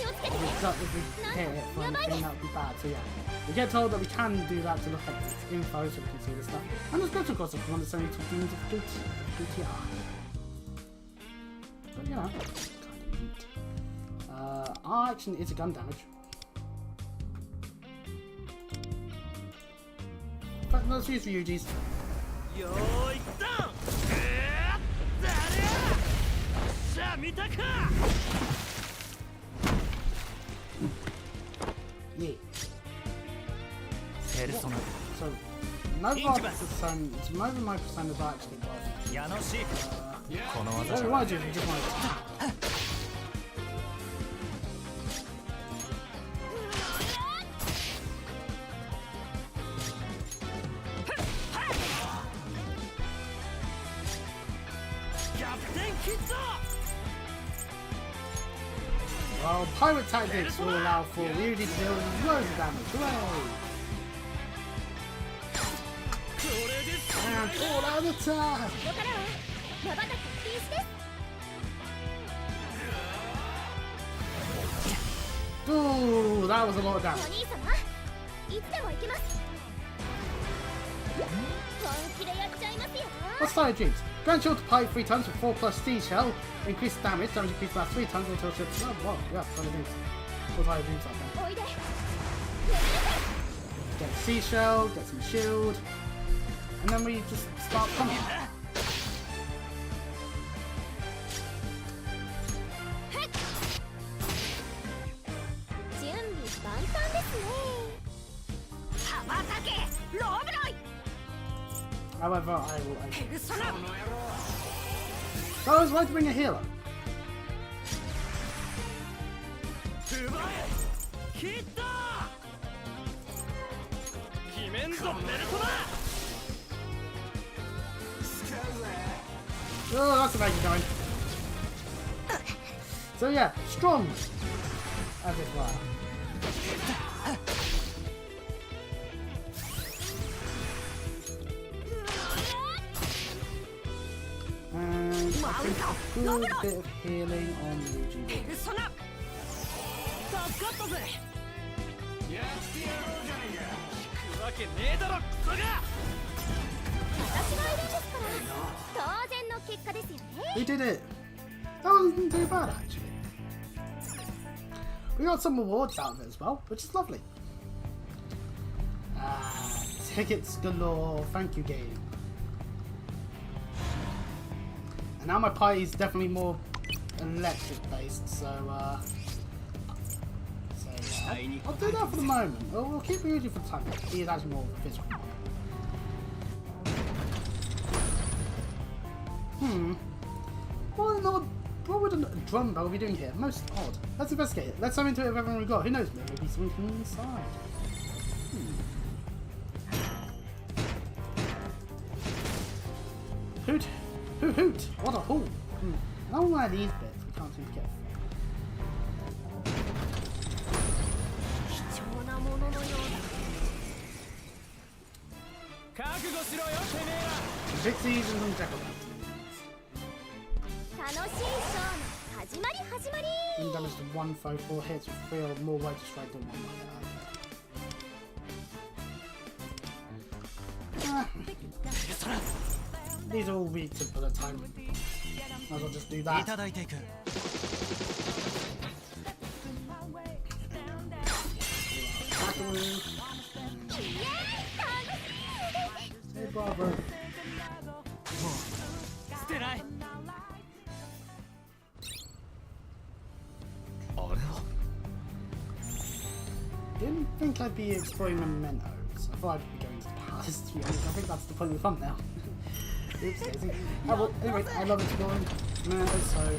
we hit it for anything, that would be bad. So yeah, we get told that we can do that to look at its info so we can see this stuff. And there's special costs if we want to send it to demons of GTR. But you know, kind of neat. Our action is a gun damage. In fact, let's use Ryuji's. よーいドン誰さあ見たか Yeah. ペルソナ So, mobile my personas are actually worth. 矢野氏この技 What じ we ゃ want to do is we just want to. Well, pirate tactics will allow for Ryuji to deal loads of damage. Hooray! And all out attack! ここからは瞬く禁止です Ooh, that was a lot of お damage. 兄様いつでも行けます本気でやっちゃいますよ What's Fire Dreams? Grant shield to pipe 3 tons with 4 plus seashell. Increase damage increased by 3 tons until shield. Oh, wow, yeah, Fire Dreams. What's Fire Dreams like then? おいで Get a seashell, get some shield, and then we just start coming. 準備万端ですね羽ばたけローブロイ However, I will. ペルソナ So I was right to bring a healer. 切った決めんぞベルトだ Oh, that's amazing going. So yeah, strong, as it were. And I think a good bit of healing on Luigi. ペルソナ助かったぜやってやろうじゃねえか引くわけねえだろクソが私がいるんですから当然の結果ですよね We did it! That wasn't too bad actually. We got some rewards out of it as well, which is lovely. Tickets galore, thank you game. And now my party is definitely more electric based, so yeah, I'll do that for the moment. We'll keep Luigi for the time. He is actually more physical. What would a drum bell be doing here? Most odd. Let's investigate it. Let's summon into it with everyone we got. Who knows? Maybe something from inside. Hoot! Hoot hoot! What a haul! I don't want these bits. We can't seem to get. 貴重なもののようだ覚悟しろよてめえら Pixies and some jackal. 楽しいショーの始まり始まり And damage to 1 foe, 4 hits with 3 or more right to strike than 1 These are all weak to put a time. Might as well just do い that. ただいていく Hey, bravo. 捨てない Didn't think I'd be exploring mementos. I thought I'd be going to the palace, to be honest. I think that's the point of the thumbnail. Oops, daisy. Oh, well, anyway, I love exploring mementos, so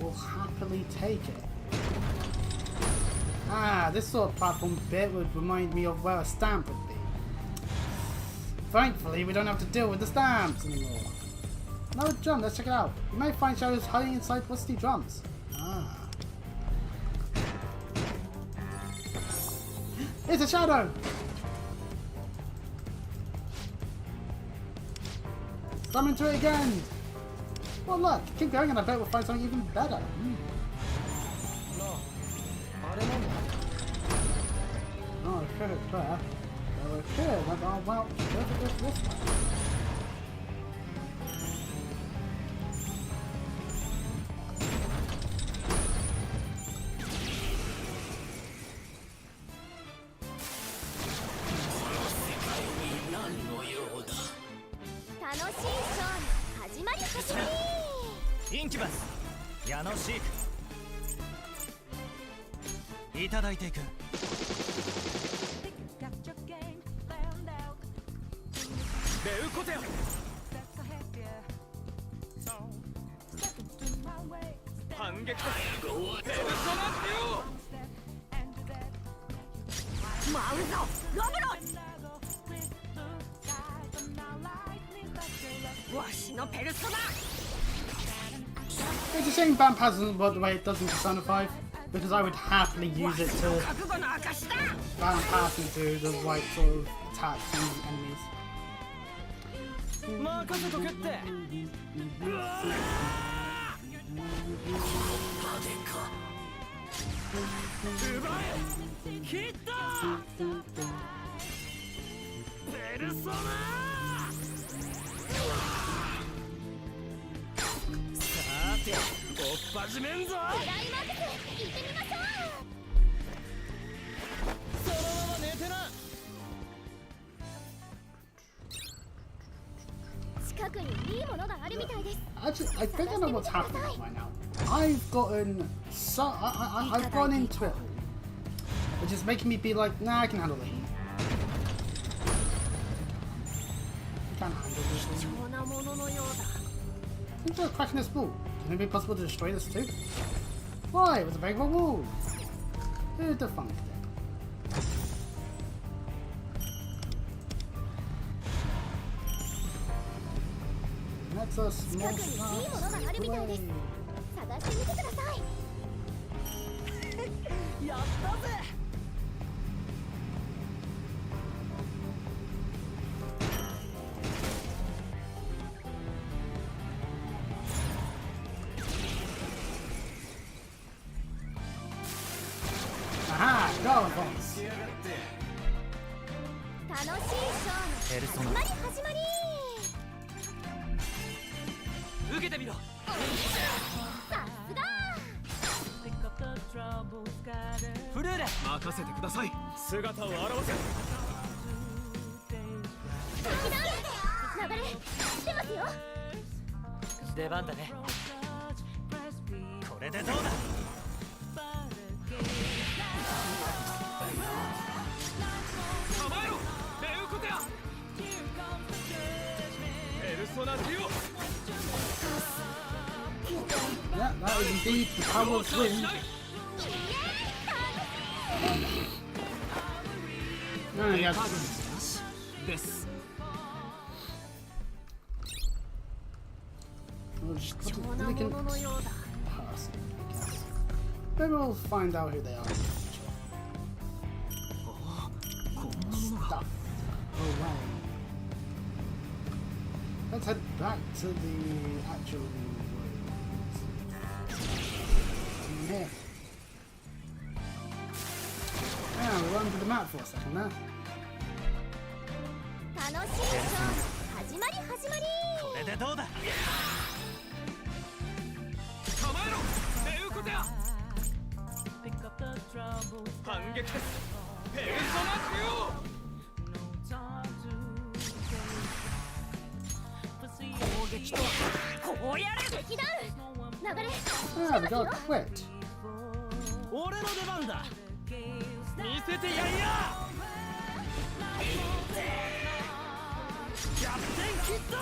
we'll happily take it. This sort of platform bit would remind me of where a stamp would be. Thankfully, we don't have to deal with the stamps anymore. Another drum, let's check it out. You may find shadows hiding inside rusty drums. It's a shadow! Summon to it again! Well look, keep going and I bet we'll find something even better. Oh, I could have there. Well, I could have, well, let's go this way. Hajimari! インキュバス矢野シークいただいていくベウコテよ反撃だペルソナってよ舞うぞロブロンわしのペルソナ It's a shame Vamp hasn't worked the way it does in Persona 5, because I would happily use it to 覚悟の証だ Vamp pass into the right sort of attacks on enemies. 任せとけって奪え切ったペルソナさておっ始めんぞクライマックス行ってみましょうそのまま寝てな近くにいいものがあるみたいです Actually, I think I know what's happening right now. I've gotten I've gone into it, which is making me be like, nah, I can handle it. I can't handle this. 貴重なもののようだ Think they're cracking this ball. Can it be possible to destroy this too? Why? It was a breakable wall. Who'd have funked it? That's a small 近くにいいものがあるみたいです。探してみてください。やったぜ。Aha! Go, Bones! 楽しいショーの始まり始まり。受けてみろ。さすが。フルーレ、任せてください。姿を現せ。流れ来てますよ。出番だね。これでどうだ。構えろ、レウコテア。ペルソナデュオ。 Yeah, that is indeed the power of wind. No, yes. です。 We'll just 貴 put 重 it, な we も can ののようだ。 pass it, I guess. Maybe we'll find out who they are. Stuff away. Let's head back to the actual roads. In here. Yeah, we went to the map for a second there. 楽しいショーの始まり始まり。これでどうだ。構えろ、レウコテア。反撃です。ペルソナデュオ。攻撃とはこうやれ。敵ダウン。流れ。 Ah, we got quit. 俺の出番だ。見せてやりや。キャプテンキッド。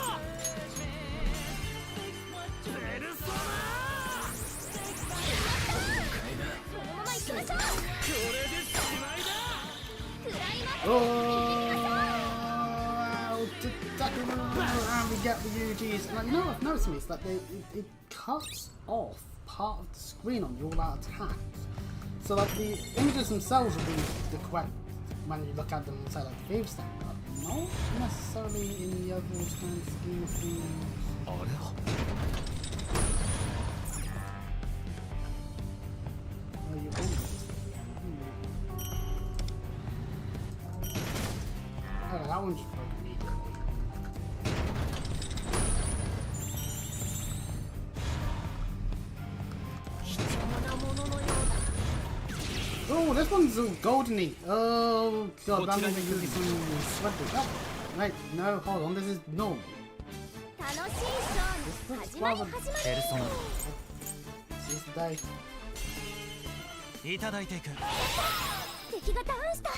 ペルソナ。このまま行きましょう。これでしまいだ。クライマックス。 And we get the UGs. Like, you know what I've noticed me? It's like it cuts off part of the screen on your all-out attacks. So like the images themselves will be the correct when you look at them inside like the Thieves stand, but not necessarily in the overall stand scheme of things. あれは。 Oh, you want it? Oh, that one's broken immediately. Oh, this one's all goldeny. Oh god, that means there could be some sweaty. Oh, wait, no, hold on, this is normal. 楽しいショーの始まり始まり。ペルソナ。 This is the day. いただいていく。敵がダウンした。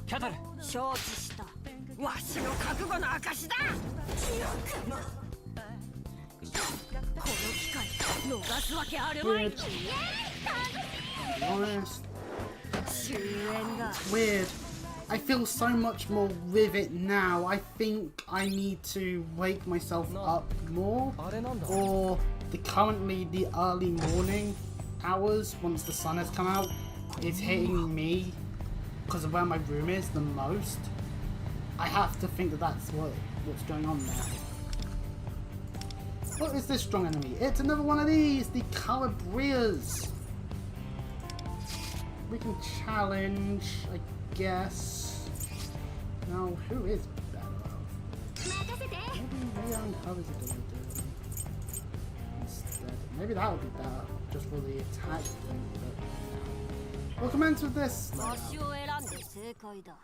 キャタル。承知した。わしの覚悟の証だ。この機会逃すわけあるまい。 Weird. Honest. 終焉だ。 Weird. I feel so much more with it now. I think I need to wake myself up more. Or currently the early morning hours once the sun has come out is hitting me because of where my room is the most. I have to think that that's what's going on there. What is this strong enemy? It's another one of these, the Calabrias. We can challenge, I guess. Now, who is better off? Maybe Leon covers it gonna do instead. Maybe that would be better, just for the attack thing. But we'll commence with this. わしを選んで正解だ。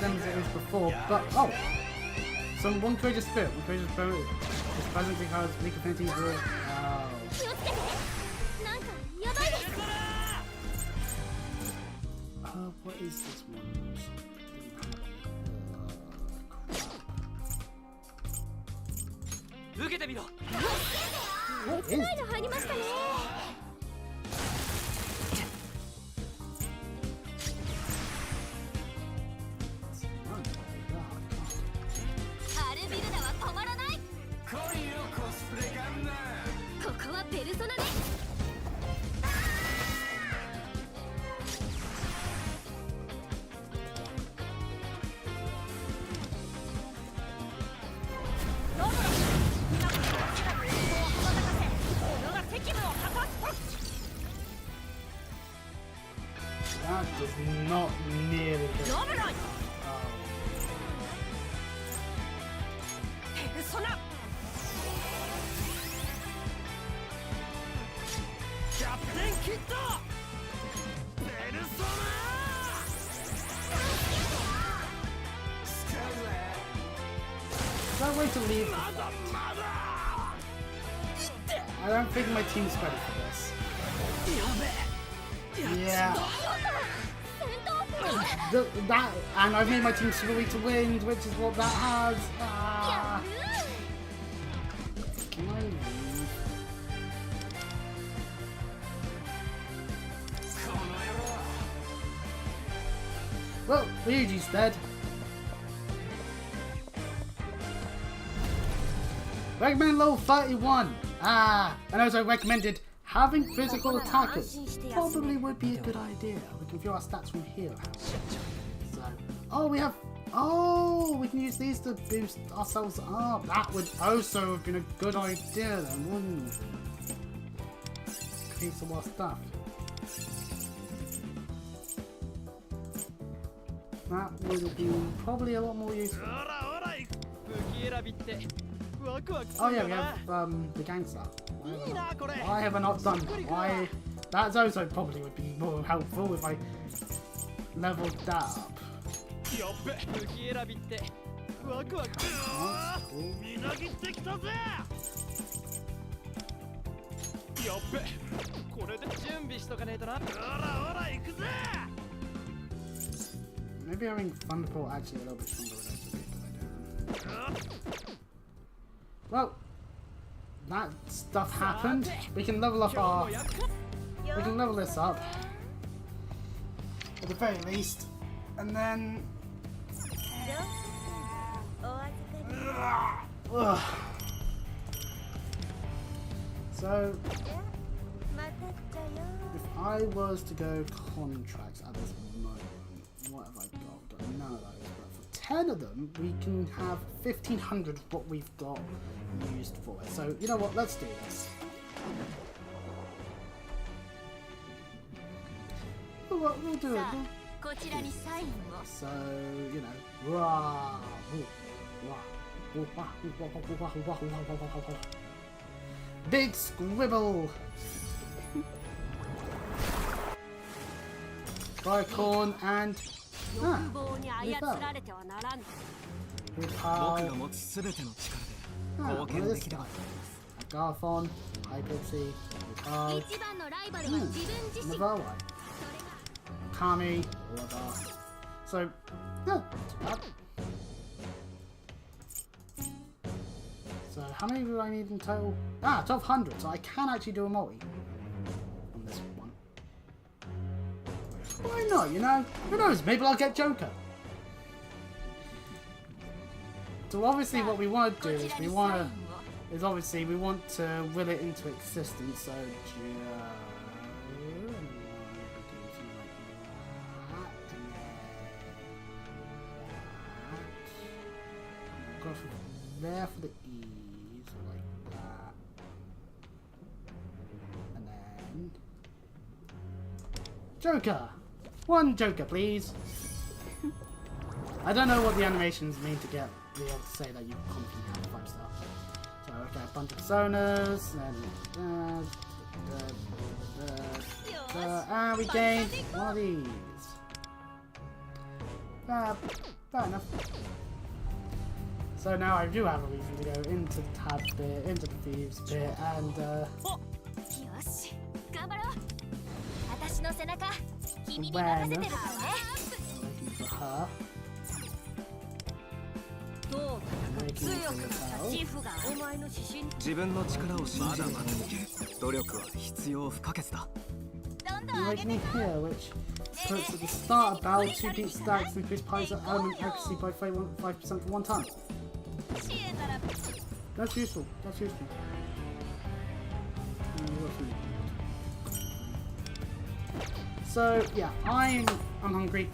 Same as it was before, but oh! Some one courageous spirit. One courageous spirit is present because weak affinities will. Oh. 気をつけて。なんかやばいです。 What is this one? Crap. 受けてみろ。it is. 入りましたね。アルビルダは止まらない。来いよコスプレガンナー。ここはペルソナね。That does not nearly hit. ロブロイペルソナキャプテンキッドペルソナ Is there a way to leave? まだまだ I don't think my team's ready for this. やべ Yeah. That and I've made my team super weak to wind, which is what that has. Ah. Can I leave? この野郎 Well, Ryuji's dead. Recommend level 31. And also recommended having physical attackers. Probably would be a good idea. We can view our stats from here. So, oh, we have. Oh, we can use these to boost ourselves up. That would also have been a good idea, then, wouldn't it? Increase some more stuff. That would have been probably a lot more useful. ほらほら武器選びってワクワクす Oh る yeah, よ we な have the gangster. いいなこれ Why have I not done that? Why? That's also probably would be more helpful if I leveled that up. やっべ武器選びってワクワクみなぎってきたぜやっべこれで準備しとかねえとなほらほら行くぜ Maybe having Thunderbolt actually a little bit stronger would actually be a good idea. Well, that stuff happened. We can level up our. We can level this up at the very least, and then. Ugh. So, if I was to go contracts at this moment, what have I got? I've got none of those, but for 10 of them, we can have 1,500 what we've got used for it. So, you know what? Let's do this. We'll do it. こちらにサインを。 So, you know, rah, big scribble. Tricorn and 欲望に操られてはならん。僕 Repel. が持つ全ての力 Ah, で what 貢献 is でき this れば guy? Garthon, Hypixie, Repel, 一番のライバルは自分自身。 Navarro, Kami, whatever. So, yeah, not too bad. So, how many do I need in total? 1,200, so I can actually do a multi on this one. Why not, you know? Who knows, maybe I'll get Joker. So obviously what we want to do is we want to will it into existence, so go from there for the E's, like that. And then Joker! One Joker, please! I don't know what the animations mean to get be able to say that you confidently have 5 star. So okay, a bunch of personas, and we gained one of these. Fair enough. So now I do have a reason to go into the tab bit, into the thieves bit, and よし、頑張ろう。私の背中、君に when 任せてるからね。 looking for her. どう Make sticking 強 into く the なった bell. 自負がある。お前の指針自分の力を信じるまでに努力は必要不可欠だ。どんどん I'm 上げて making it here, which puts at the start of battle 2 beat stacks and increase piles of element accuracy by 5% for 1 turn. 支援なら That's useful. That's useful. So yeah, I'm hungry.